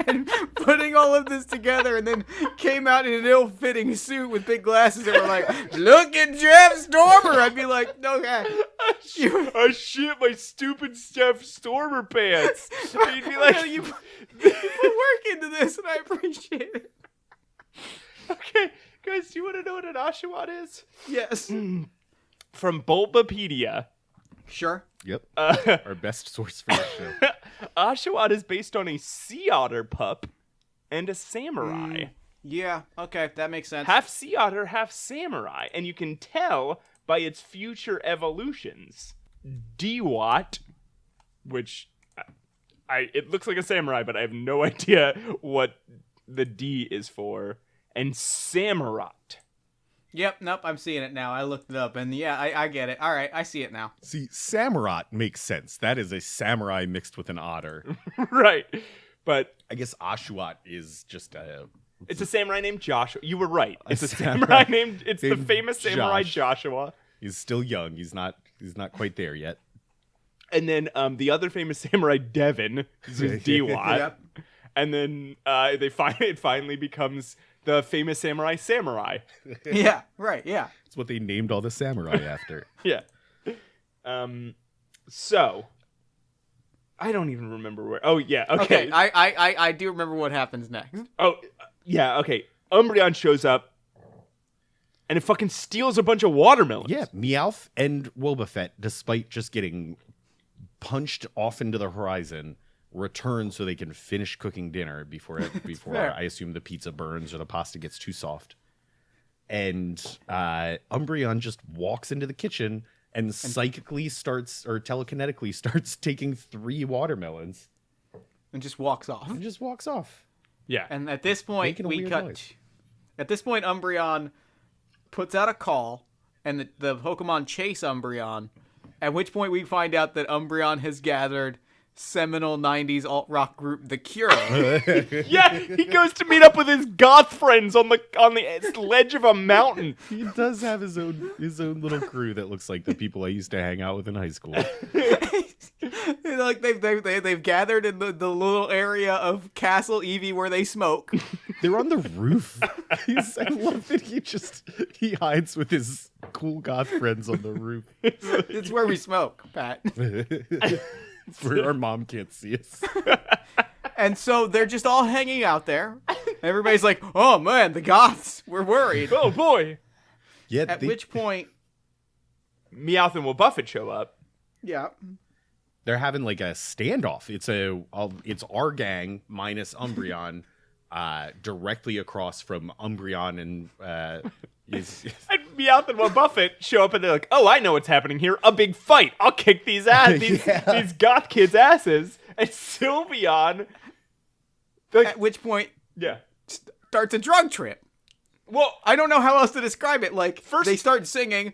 C: and putting all of this together and then came out in an ill-fitting suit with big glasses and were like, "Look at Jeff Stormer," I'd be like, "Okay."
B: I shit my stupid Jeff Stormer pants. And you'd be like,
C: Well, you put work into this, and I appreciate it.
B: okay, guys, do you want to know what an Oshawott is?
C: Yes.
B: From Bulbapedia.
C: Sure.
A: Yep. Our best source for the show.
B: Oshawott is based on a sea otter pup and a samurai.
C: Yeah, okay, that makes sense.
B: Half sea otter, half samurai. And you can tell by its future evolutions. Dewott, which it looks like a samurai, but I have no idea what the D is for. And Samurott.
C: Yep, nope, I'm seeing it now. I looked it up, and yeah, I get it. All right, I see it now.
A: See, Samurott makes sense. That is a samurai mixed with an otter.
B: Right. But
A: I guess Oshawott is just a...
B: it's a samurai named Joshua. You were right. It's a
A: samurai
B: samurai named... It's the
A: named
B: famous samurai
A: Josh.
B: Joshua.
A: He's still young. He's not quite there yet.
B: And then the other famous samurai, Devin, who's Dewott.
C: Yep.
B: And then it finally becomes the famous samurai.
C: Yeah, right, yeah.
A: It's what they named all the samurai after.
B: Yeah. So I don't even remember where. Oh yeah. Okay.
C: I do remember what happens next.
B: Oh yeah. Okay. Umbreon shows up, and it fucking steals a bunch of watermelons.
A: Yeah, Meowth and Wobbuffet, despite just getting punched off into the horizon, return so they can finish cooking dinner before
C: Fair.
A: I assume the pizza burns or the pasta gets too soft. And Umbreon just walks into the kitchen and psychically starts, or telekinetically starts taking 3 watermelons
C: And just walks off.
A: and just walks off.
B: Yeah.
C: And at this point,
A: Making a
C: we
A: weird
C: cut.
A: noise.
C: At this point, Umbreon puts out a call, and the Pokemon chase Umbreon. At which point, we find out that Umbreon has gathered seminal '90s alt rock group The Cure.
B: Yeah. He goes to meet up with his goth friends on the ledge of a mountain.
A: He does have his own little crew that looks like the people I used to hang out with in high school.
C: Like they've gathered in the little area of Castle Eevee where they smoke.
A: They're on the roof. I love that he hides with his cool goth friends on the roof.
C: It's where we smoke, Pat.
A: Where our mom can't see us.
C: And so they're just all hanging out there. Everybody's like, "Oh man, the goths, we're worried."
B: Oh boy.
A: Yeah,
C: At which point,
B: Meowth and Will Buffett show up.
C: Yeah.
A: They're having like a standoff. It's our gang minus Umbreon, directly across from Umbreon and
B: And Meowth and Will Buffett show up and they're like, "Oh, I know what's happening here. A big fight. I'll kick these these goth kids' asses." And Sylveon,
C: At which point,
B: yeah.
C: starts a drug trip.
B: Well,
C: I don't know how else to describe it. Like,
B: First-
C: they start singing,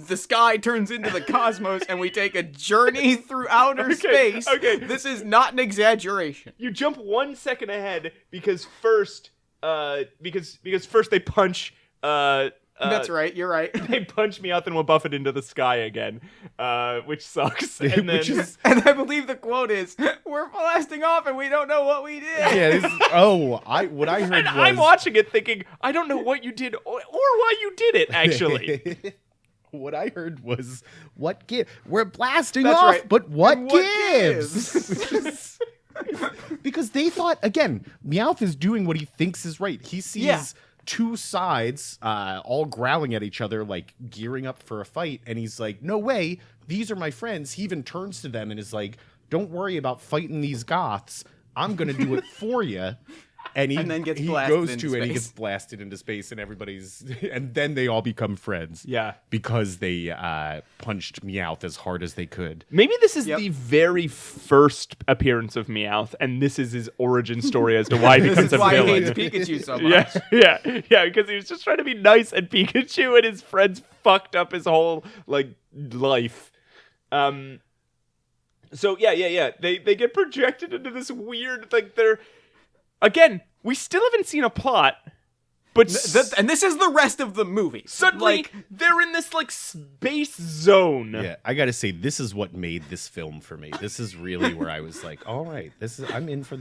C: the sky turns into the cosmos, and we take a journey through outer space.
B: okay.
C: This is not an exaggeration.
B: you jump 1 second ahead because first they punch.
C: That's right, you're right.
B: They punch Meowth and Will Buffett into the sky again, which sucks. And then,
C: And I believe the quote is, "We're blasting off and we don't know what we did."
A: yeah. What I heard
B: and
A: was
B: I'm watching it thinking, I don't know what you did or why you did it, actually.
A: What I heard was, "What gives? We're blasting
C: That's
A: off,
C: right.
A: but what
C: And what
A: gives?" Because they thought, again, Meowth is doing what he thinks is right. He sees two sides all growling at each other, like gearing up for a fight, and he's like, "No way, these are my friends." He even turns to them and is like, "Don't worry about fighting these goths. I'm gonna do it for you." And
C: then gets
A: he
C: blasted
A: goes
C: into
A: to it and he
C: space.
A: gets blasted into space, and and then they all become friends.
B: Yeah.
A: Because they punched Meowth as hard as they could.
B: Maybe this is
C: Yep.
B: the very first appearance of Meowth, and this is his origin story as to why he
C: This
B: becomes
C: is
B: a
C: why he
B: villain.
C: hates Pikachu so much.
B: Yeah, because he was just trying to be nice at Pikachu, and his friends fucked up his whole life. So yeah. They get projected into this weird they're again. We still haven't seen a plot, but
C: And this is the rest of the movie.
B: suddenly they're in this space zone.
A: Yeah, I gotta say, this is what made this film for me. This is really where I was like, "All right, I'm in for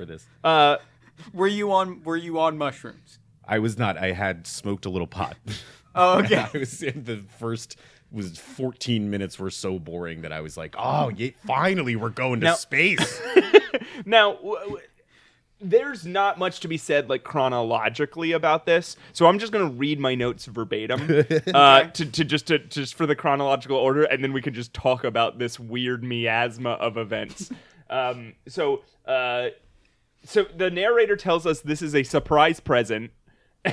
A: this."
C: Were you on mushrooms?
A: I was not. I had smoked a little pot.
C: Oh, okay.
A: I was in the first 14 minutes were so boring that I was like, "Oh, yeah, finally we're going to
B: Now-
A: space."
B: Now, there's not much to be said chronologically about this, so I'm just gonna read my notes verbatim just for the chronological order, and then we can just talk about this weird miasma of events. So the narrator tells us this is a surprise present,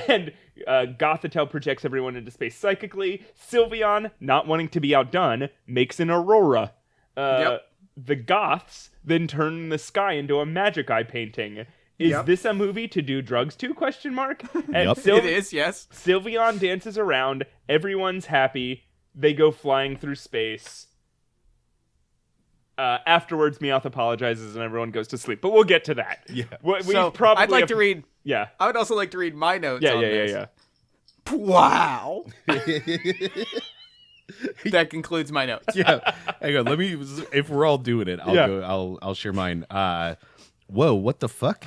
B: and Gothitelle projects everyone into space psychically. Sylveon, not wanting to be outdone, makes an aurora.
C: Yep.
B: The Goths then turn the sky into a magic eye painting. Is
C: Yep.
B: this a movie to do drugs to? And
A: Yep.
C: It is, yes.
B: Sylveon dances around. Everyone's happy. They go flying through space. Afterwards, Meowth apologizes and everyone goes to sleep. But we'll get to that.
A: Yeah.
C: I'd like to read.
B: Yeah.
C: I would also like to read my notes.
B: Yeah.
C: on this.
B: Yeah.
C: Wow. That concludes my notes.
A: Yeah. Hang on. Let me. If we're all doing it, I'll share mine. Whoa! What the fuck?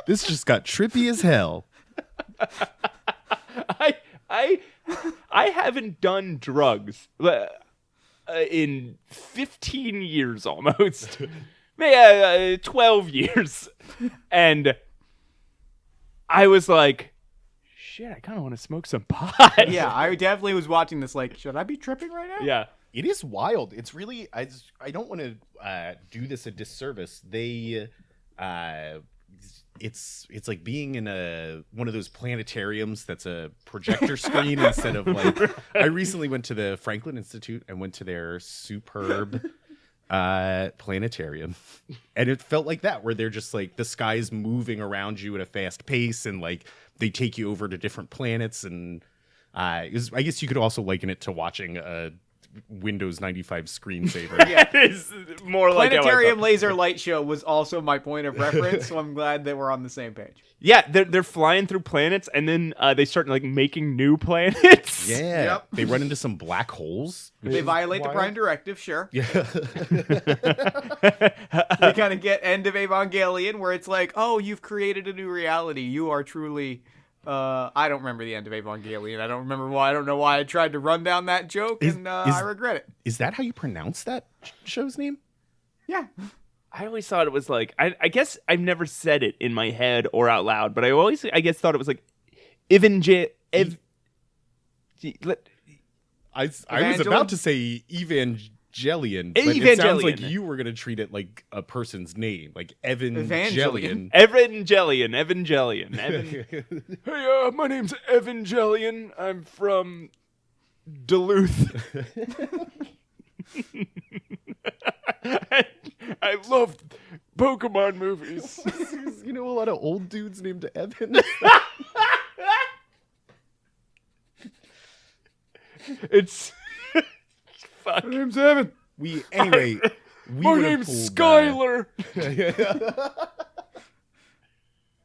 A: This just got trippy as hell.
B: I haven't done drugs in 15 years almost. 12 years. And I was like, shit, I kind of want to smoke some pot.
C: Yeah, I definitely was watching this should I be tripping right now?
B: Yeah.
A: It is wild. It's really. I don't want to do this a disservice. They, it's like being in one of those planetariums that's a projector screen instead of I recently went to the Franklin Institute and went to their superb planetarium, and it felt like that, where they're just the sky's moving around you at a fast pace, and they take you over to different planets, and I guess you could also liken it to watching a Windows 95 screensaver.
C: Yeah.
B: It is more like how I
C: Planetarium
B: thought.
C: Laser Light Show was also my point of reference, so I'm glad that we're on the same page.
B: Yeah, they're flying through planets, and then they start making new planets.
A: Yeah,
C: Yep.
A: they run into some black holes. which
C: They
A: is
C: violate the
A: wild.
C: Prime Directive, sure.
A: Yeah,
C: We kind of get End of Evangelion, where it's oh, you've created a new reality. You are truly. I don't remember the End of Evangelion. I don't remember why. I don't know why I tried to run down that joke, and I regret it.
A: is that how you pronounce that show's name?
C: Yeah.
B: I always thought it was I guess I've never said it in my head or out loud, but I guess thought it was
A: I was about to say Evangelion, but it sounds like you were going to treat it like a person's name, like Evangelion.
B: Evangelion. Hey, my name's Evangelion. I'm from Duluth. I love Pokemon movies.
A: You know a lot of old dudes named Evan.
B: It's fuck.
C: My name's Evan.
A: My
B: name's Skylar.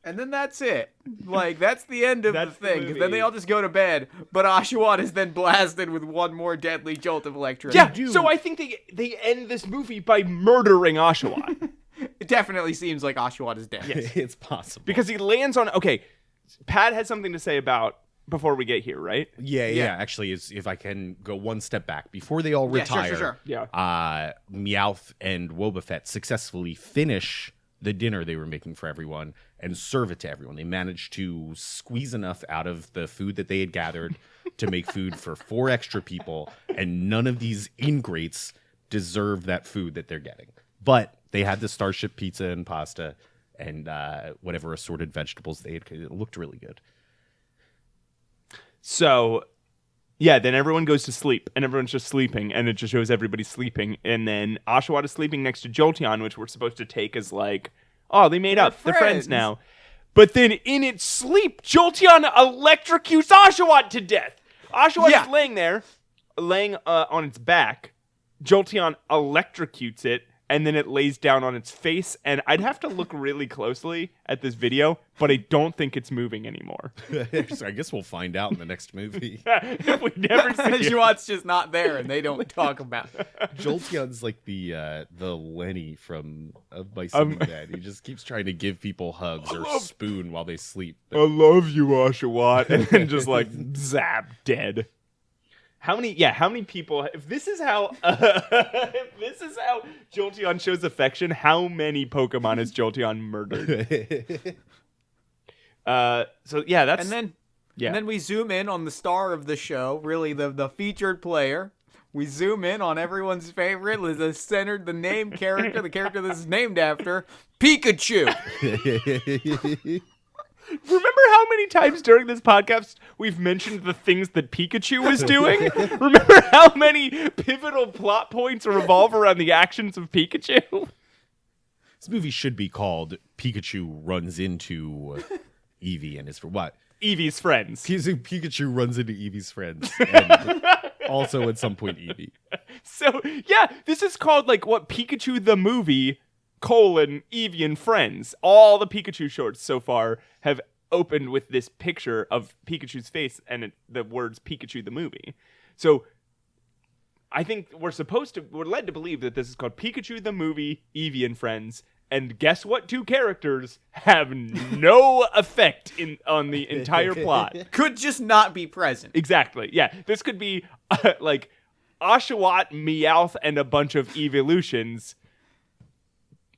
C: And then that's it. Like, that's the end of the thing.
B: movie.
C: Then they all just go to bed. But Oshawott is then blasted with one more deadly jolt of electricity.
B: Yeah, so I think they end this movie by murdering Oshawott.
C: It definitely seems like Oshawott is dead.
A: Yes, it's possible.
B: Because he lands on... Okay, Pat had something to say about... Before we get here, right?
A: Yeah. Actually, if I can go one step back. Before they all retire,
C: Sure.
B: Yeah.
A: Meowth and Wobbuffet successfully finish the dinner they were making for everyone and serve it to everyone. They managed to squeeze enough out of the food that they had gathered to make food for 4 extra people, and none of these ingrates deserve that food that they're getting. But they had the Starship pizza and pasta and whatever assorted vegetables they had. It looked really good.
B: So, yeah, then everyone goes to sleep, and everyone's just sleeping, and it just shows everybody sleeping. And then Oshawott is sleeping next to Jolteon, which we're supposed to take as like, oh, they made up. They're friends now. But then in its sleep, Jolteon electrocutes Oshawott to death. Oshawott is laying there, on its back. Jolteon electrocutes it, and then it lays down on its face. And I'd have to look really closely at this video, but I don't think it's moving anymore.
A: So I guess we'll find out in the next movie.
B: If we never see it.
C: Oshawott's just not there, and they don't talk about it.
A: Jolteon's like the Lenny from My Son Dad. He just keeps trying to give people hugs or spoon while they sleep.
B: I love you, Oshawott, and then just like zap dead. How many people? If this is how Jolteon shows affection, how many Pokemon has Jolteon murdered? That's
C: And then we zoom in on the star of the show, really the featured player. We zoom in on everyone's favorite, the name character, the character this is named after, Pikachu.
B: Remember how many times during this podcast we've mentioned the things that Pikachu was doing? Remember how many pivotal plot points revolve around the actions of Pikachu?
A: This movie should be called Pikachu Runs Into Eevee and is for what?
B: Eevee's friends.
A: Pikachu runs into Eevee's friends. And also at some point Eevee.
B: So, yeah, this is called like what Pikachu the movie... Eevee and friends. All the Pikachu shorts so far have opened with this picture of Pikachu's face and the words Pikachu the movie. So I think we're led to believe that this is called Pikachu the movie, Eevee and friends. And guess what? 2 characters have no effect on the entire plot.
C: Could just not be present.
B: Exactly. Yeah. This could be like Oshawott, Meowth, and a bunch of evolutions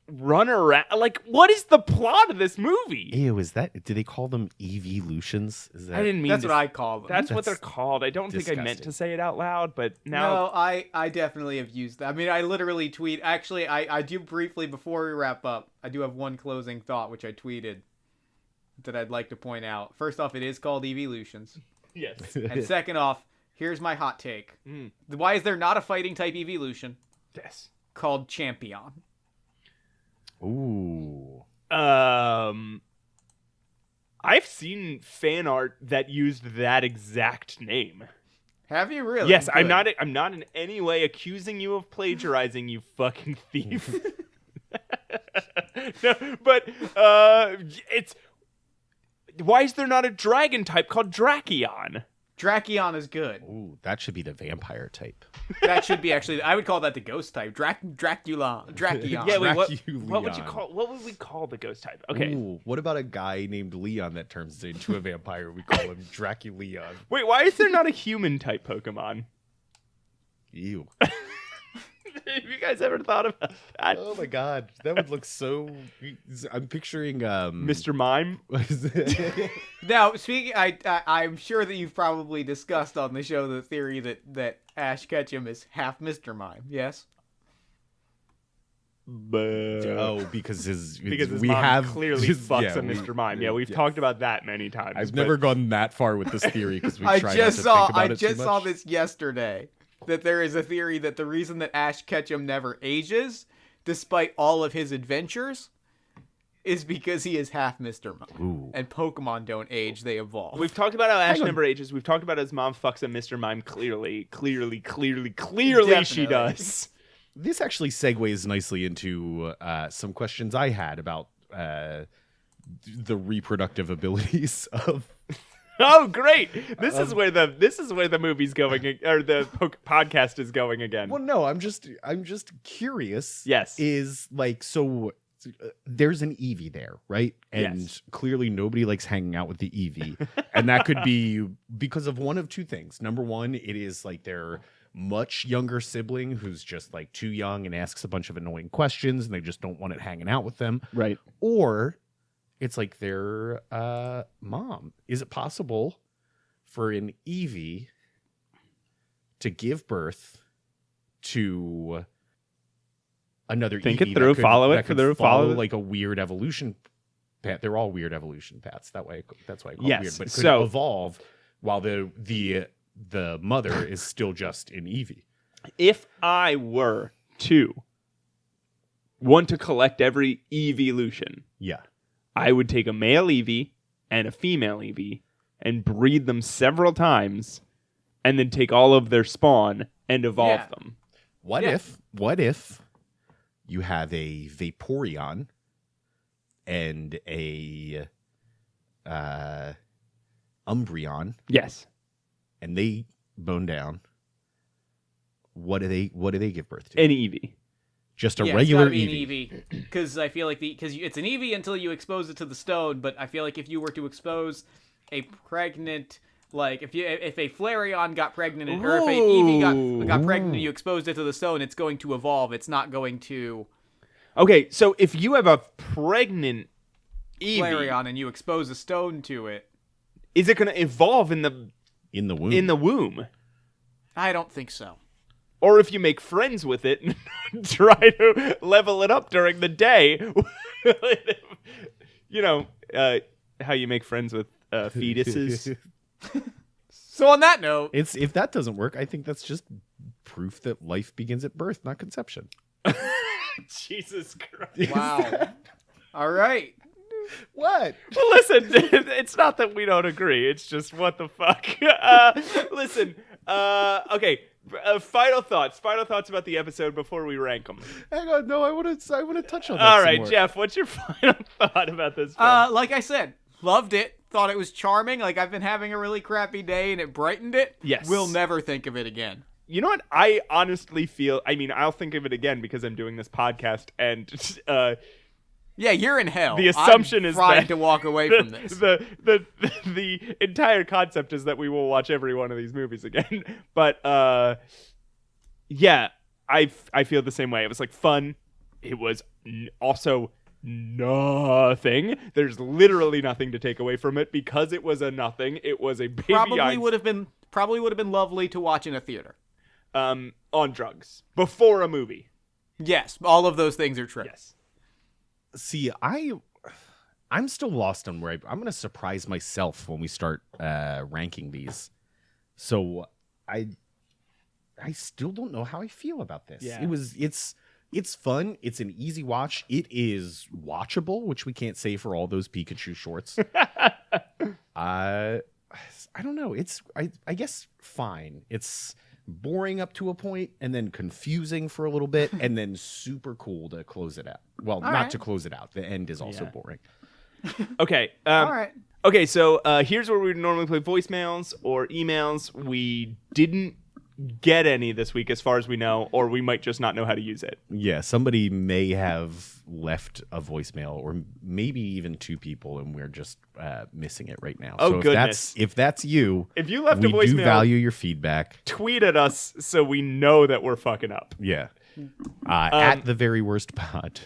B: run around. Like, what is the plot of this movie?
A: Ew, do they call them Eeveelutions? Is that?
B: I didn't mean
C: That's what I call them.
B: That's what they're called. I don't think I meant to say it out loud, but now...
C: No, I definitely have used that. I mean, I literally tweet... Actually, I do briefly, before we wrap up, I do have one closing thought, which I tweeted, that I'd like to point out. First off, it is called Eeveelutions.
B: Yes.
C: And second off, here's my hot take. Why is there not a fighting type evolution
B: Yes.
C: called Champion?
A: Ooh.
B: I've seen fan art that used that exact name.
C: Have you really?
B: Yes,
C: Good.
B: I'm not in any way accusing you of plagiarizing, you fucking thief. No, but it's why is there not a dragon type called Drakion?
C: Drakion is good.
A: Ooh, that should be the vampire type.
C: That should be actually. I would call that the ghost type. Drakion.
B: Yeah, wait, what
A: Draculeon.
B: would you call? What would we call the ghost type? Okay.
A: Ooh, what about a guy named Leon that turns into a vampire? We call him Draculeon.
B: Wait, why is there not a human type Pokemon?
A: Ew.
B: Have you guys ever thought about that?
A: Oh my god, that would look so. I'm picturing
B: Mr. Mime.
C: Now, speaking, I'm sure that you've probably discussed on the show the theory that Ash Ketchum is half Mr. Mime. Yes.
A: Because his
B: mom clearly fucks
A: yeah,
B: a Mr. Mime. Yeah, we've talked about that many times.
A: I've never gone that far with this theory because we
C: I
A: try
C: just
A: not to think about
C: I
A: it
C: just
A: too
C: saw
A: much.
C: this yesterday. That there is a theory that the reason that Ash Ketchum never ages, despite all of his adventures, is because he is half Mr. Mime.
A: Ooh.
C: And Pokemon don't age, they evolve.
B: We've talked about how Ash never ages. We've talked about his mom fucks a Mr. Mime. Clearly she
C: Definitely.
B: does.
A: This actually segues nicely into some questions I had about the reproductive abilities of.
B: Oh, great! This is where the movie's going, or the podcast is going again.
A: Well, no, I'm just curious.
B: Yes.
A: Is like so. There's an Eevee there, right? And
B: Yes.
A: clearly nobody likes hanging out with the Eevee, and that could be because of one of two things. Number one, it is like their much younger sibling who's just like too young and asks a bunch of annoying questions, and they just don't want it hanging out with them.
B: Right.
A: Or it's like their mom. Is it possible for an Eevee to give birth to another
B: Think
A: Eevee
B: it through,
A: that
B: follow it,
A: that could
B: through,
A: follow
B: follow it.
A: like a weird evolution path? They're all weird evolution paths. That's why I call
B: Yes,
A: it weird. But could
B: so-
A: it evolve while the mother is still just an Eevee?
B: If I were to want to collect every evolution,
A: Yeah.
B: I would take a male Eevee and a female Eevee and breed them several times, and then take all of their spawn and evolve
C: Yeah.
B: them.
A: What
C: Yeah.
A: if you have a Vaporeon and a Umbreon
B: Yes.
A: and they bone down? What do they give birth to?
B: An Eevee.
A: Just a
C: Yeah,
A: regular
C: it's gotta
A: Eevee.
C: be an Eevee. Because I feel like it's an Eevee until you expose it to the stone. But I feel like if you were to expose a pregnant, like if a Flareon got pregnant or if a Eevee got pregnant and you exposed it to the stone, it's going to evolve. It's not going to
B: Okay, so if you have a pregnant Eevee,
C: Flareon and you expose a stone to it.
B: is it going to evolve in the
A: in the womb.
C: I don't think so.
B: Or if you make friends with it and try to level it up during the day, you know, how you make friends with fetuses.
C: So on that note,
A: If that doesn't work, I think that's just proof that life begins at birth, not conception.
B: Jesus Christ.
C: wow. All right.
A: What?
B: Well, listen, it's not that we don't agree. It's just what the fuck. Listen, okay. Final thoughts about the episode before we rank them.
A: Hang on, no, I want to touch on that.
B: All
A: some
B: right,
A: more.
B: Jeff, what's your final thought about this film?
C: Like I said, loved it. Thought it was charming. Like I've been having a really crappy day and it brightened it.
B: Yes.
C: We'll never think of it again.
B: You know what? I honestly feel, I mean, I'll think of it again because I'm doing this podcast, and
C: Yeah, you're in hell.
B: The assumption
C: I'm
B: is
C: trying
B: that
C: to walk away from this.
B: the entire concept is that we will watch every one of these movies again. But yeah, I feel the same way. It was like fun. It was also nothing. There's literally nothing to take away from it because it was a nothing. It was a baby
C: Probably would have been lovely to watch in a theater.
B: on drugs before a movie.
C: Yes, all of those things are true.
B: Yes.
A: See, I'm still lost on where I'm going to surprise myself when we start ranking these. So I still don't know how I feel about this.
B: Yeah.
A: It's fun. It's an easy watch. It is watchable, which we can't say for all those Pikachu shorts. I don't know. I guess fine. It's boring up to a point and then confusing for a little bit and then super cool to close it out. Well, not
C: right.
A: to close it out. The end is also boring.
B: Okay.
C: All right.
B: Okay, so here's where we would normally play voicemails or emails. We didn't get any this week, as far as we know, or we might just not know how to use it.
A: Yeah, somebody may have left a voicemail, or maybe even two people, and we're just missing it right now.
B: Oh,
A: so
B: goodness.
A: if that's you,
B: If you left
A: we
B: a voicemail,
A: do value your feedback.
B: tweet at us so we know that we're fucking up.
A: Yeah. At the very worst pod.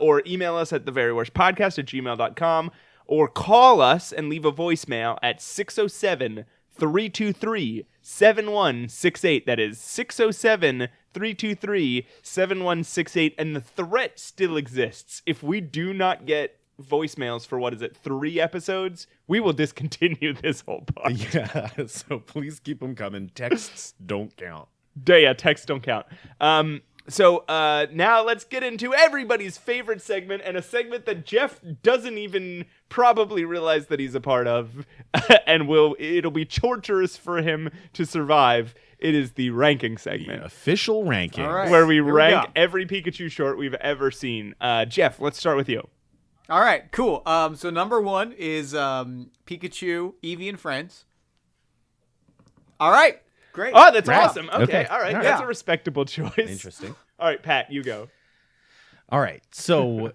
B: Or email us at theveryworstpodcast@gmail.com, or call us and leave a voicemail at 607-323-7168. That is 607-323-7168. And the threat still exists. If we do not get voicemails for, 3 episodes, we will discontinue this whole podcast.
A: Yeah, so please keep them coming. Texts don't count.
B: Yeah, texts don't count. So now let's get into everybody's favorite segment, and a segment that Jeff doesn't even probably realize that he's a part of, and it'll be torturous for him to survive. It is the ranking segment.
A: The official ranking.
C: All right.
B: Where we
C: Here we
B: rank
C: go.
B: every Pikachu short we've ever seen. Jeff, let's start with you.
C: All right, cool. So number 1 is Pikachu, Eevee, and Friends. All right, great.
B: Oh, that's
A: Wow.
B: awesome. Okay, all right.
A: All right.
B: That's a respectable choice.
A: Interesting.
B: All right, Pat, you go.
A: All right. So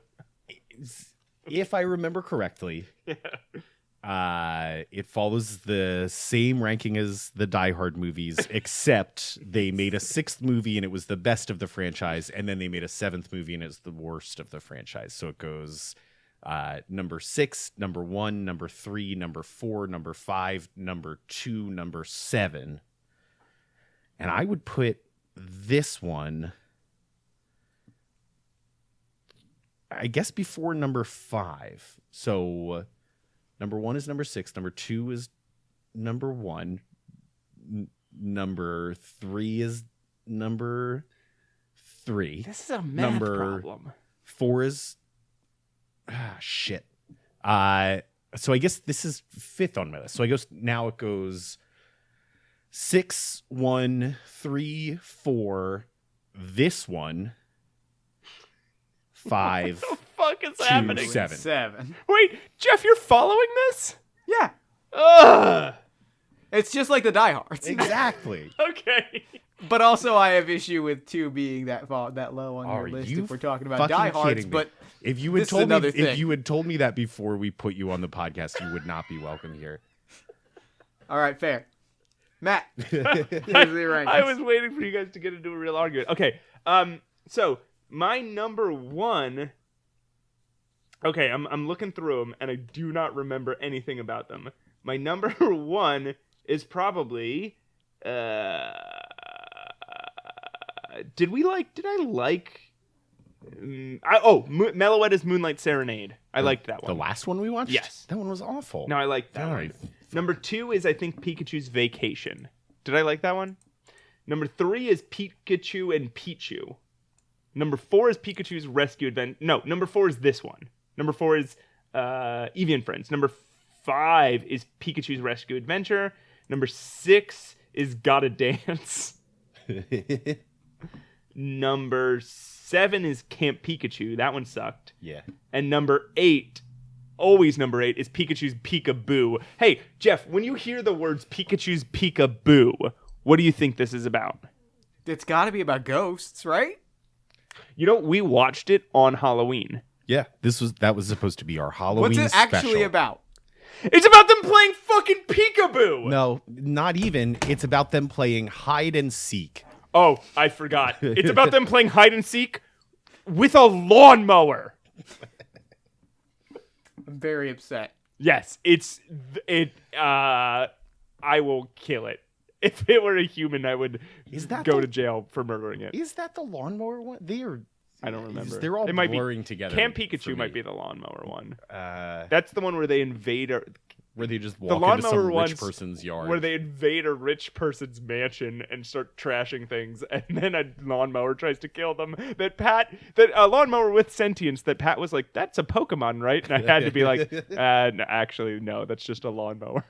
A: if I remember correctly, it follows the same ranking as the Die Hard movies, except they made a 6th movie and it was the best of the franchise, and then they made a 7th movie and it's the worst of the franchise. So it goes number 6, number 1, number 3, number 4, number 5, number 2, number 7. And I would put this one, I guess, before number 5. So number 1 is number 6. Number 2 is number 1. Number 3 is number 3.
B: This is a math problem.
A: 4 is shit. So I guess this is 5th on my list. So it goes 6, 1, 3, 4. This one. 5.
B: What the fuck is
A: 2,
B: happening?
A: 7.
C: 7.
B: Wait, Jeff, you're following this?
C: Yeah,
B: Ugh.
C: it's just like the Die Hards.
A: Exactly.
B: Okay.
C: But also, I have issue with 2 being that low on
A: Are
C: your list
A: you
C: if we're talking about
A: fucking
C: Die Hards.
A: kidding me?
C: But
A: If you had
C: This is
A: told me,
C: another
A: if
C: thing.
A: you had told me that before we put you on the podcast, you would not be welcome here.
C: all right, fair. Matt, here's the rankings.
B: I was waiting for you guys to get into a real argument. Okay. So my number 1. Okay, I'm looking through them and I do not remember anything about them. My number 1 is probably. Did I like? Meloetta's Moonlight Serenade. I liked that one.
A: The last one we watched?
B: Yes.
A: That one was awful.
B: No, I liked that
A: All
B: one.
A: right.
B: Number 2 is, I think, Pikachu's Vacation. Did I like that one? Number 3 is Pikachu and Pichu. Number 4 is Pikachu's Rescue Adventure. No, number 4 is this one. Number 4 is Eevee and Friends. Number 5 is Pikachu's Rescue Adventure. Number 6 is Gotta Dance. Number 7 is Camp Pikachu. That one sucked.
A: Yeah.
B: And number 8, always number 8, is Pikachu's Peekaboo. Hey, Jeff, when you hear the words Pikachu's Peekaboo, what do you think this is about?
C: It's got to be about ghosts, right?
B: You know, we watched it on Halloween.
A: Yeah. That was supposed to be our Halloween
C: What's it actually
A: special.
C: about?
B: It's about them playing fucking Peekaboo!
A: No, not even. It's about them playing hide and seek.
B: Oh, I forgot. It's about them playing hide and seek with a lawnmower.
C: I'm very upset.
B: Yes, I will kill it. If it were a human, I would go to jail for murdering it.
A: Is that the lawnmower one?
B: I don't remember.
A: They're all
B: it might
A: blurring together.
B: Camp
A: for
B: Pikachu
A: me.
B: might be the lawnmower one.
A: Where
B: That's the one where they invade
A: they just
B: the
A: walk into some
B: lawnmower
A: rich
B: one's
A: person's yard.
B: where they invade a rich person's mansion and start trashing things, and then a lawnmower tries to kill them. A lawnmower with sentience that Pat was like, "That's a Pokemon, right?" And I had to be like, no, "Actually, no, that's just a lawnmower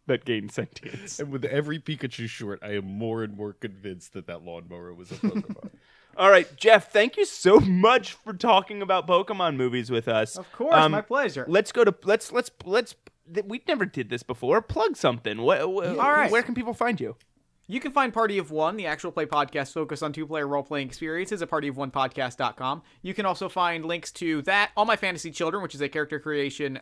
B: that gains sentience."
A: And with every Pikachu short, I am more and more convinced that lawnmower was a Pokemon.
B: All right, Jeff, thank you so much for talking about Pokemon movies with us.
C: Of course, my pleasure.
B: Let's go to let's. We never did this before. Plug something.
C: right.
B: Where can people find you?
C: You can find Party of One, the actual play podcast focused on two-player role-playing experiences, at partyofonepodcast.com. You can also find links to that, All My Fantasy Children, which is a character creation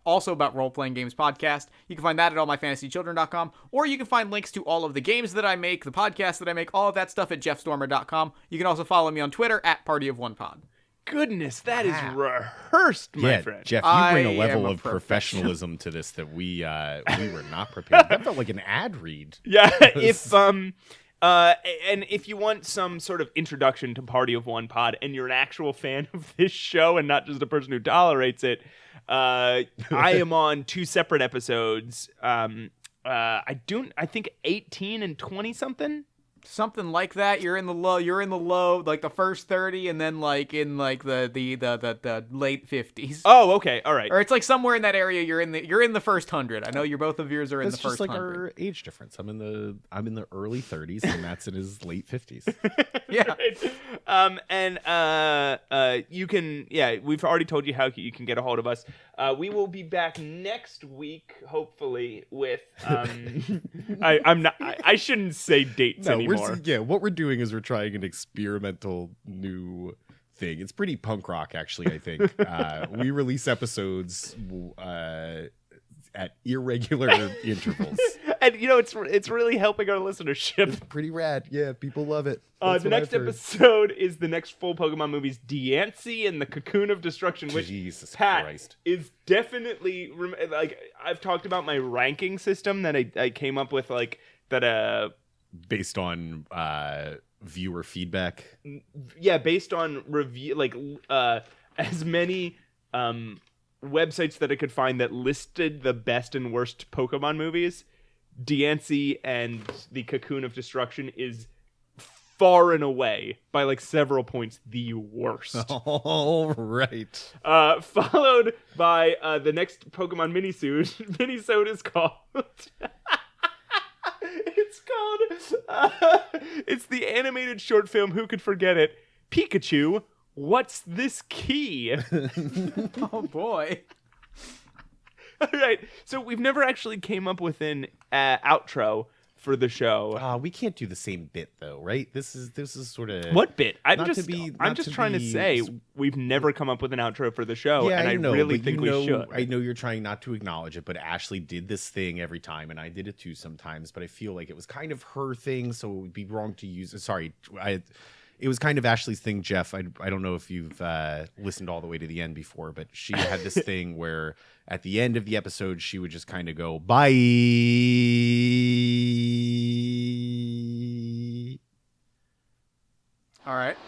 C: also about role-playing games podcast. You can find that at allmyfantasychildren.com, or you can find links to all of the games that I make, the podcasts that I make, all of that stuff at jeffstormer.com. You can also follow me on Twitter at partyofonepod.
B: Goodness, that is rehearsed, my friend.
A: Jeff, you bring
C: I
A: a level
C: am a
A: of professionalism to this that we were not prepared. That felt like an ad read.
B: Yeah, and if you want some sort of introduction to Party of One Pod, and you're an actual fan of this show and not just a person who tolerates it, I am on 2 separate episodes. I think 18 and 20 something.
C: Something like that. You're in the low, like the first 30, and then like in like the late 50s.
B: Oh, okay, all right.
C: Or it's like somewhere in that area. You're in the first 100. I know both of yours are in
A: That's
C: the first
A: just like
C: 100.
A: our age difference. I'm in the early 30s, and Matt's in his late 50s.
C: Yeah.
B: You can, we've already told you how you can get a hold of us. We will be back next week, hopefully, with I shouldn't say dates anymore.
A: What we're doing is we're trying an experimental new thing. It's pretty punk rock, actually, I think. We release episodes at irregular intervals.
B: And it's really helping our listenership.
A: It's pretty rad. Yeah, people love it.
B: The next episode is the next full Pokemon movies, Diancie and the Cocoon of Destruction, which
A: Jesus
B: Pat
A: Christ
B: is definitely like I've talked about my ranking system that I came up with, like that
A: based on viewer feedback.
B: Yeah, based on review, like as many websites that I could find that listed the best and worst Pokemon movies. Diancie and the Cocoon of Destruction is far and away, by like several points, the worst.
A: All right.
B: Followed by the next Pokemon minisode is called it's the animated short film, who could forget it, Pikachu, What's This Key?
C: Oh boy.
B: All right, so we've never actually came up with an outro for the show.
A: We can't do the same bit though, right? This is sort of
B: what bit? I'm
A: not
B: just trying to say we've never come up with an outro for the show,
A: yeah,
B: and I
A: know,
B: really think we should.
A: I know you're trying not to acknowledge it, but Ashley did this thing every time, and I did it too sometimes. But I feel like it was kind of her thing, so it would be wrong to use. Sorry, it was kind of Ashley's thing, Jeff. I don't know if you've listened all the way to the end before, but she had this thing where at the end of the episode, she would just kind of go, bye.
C: All right.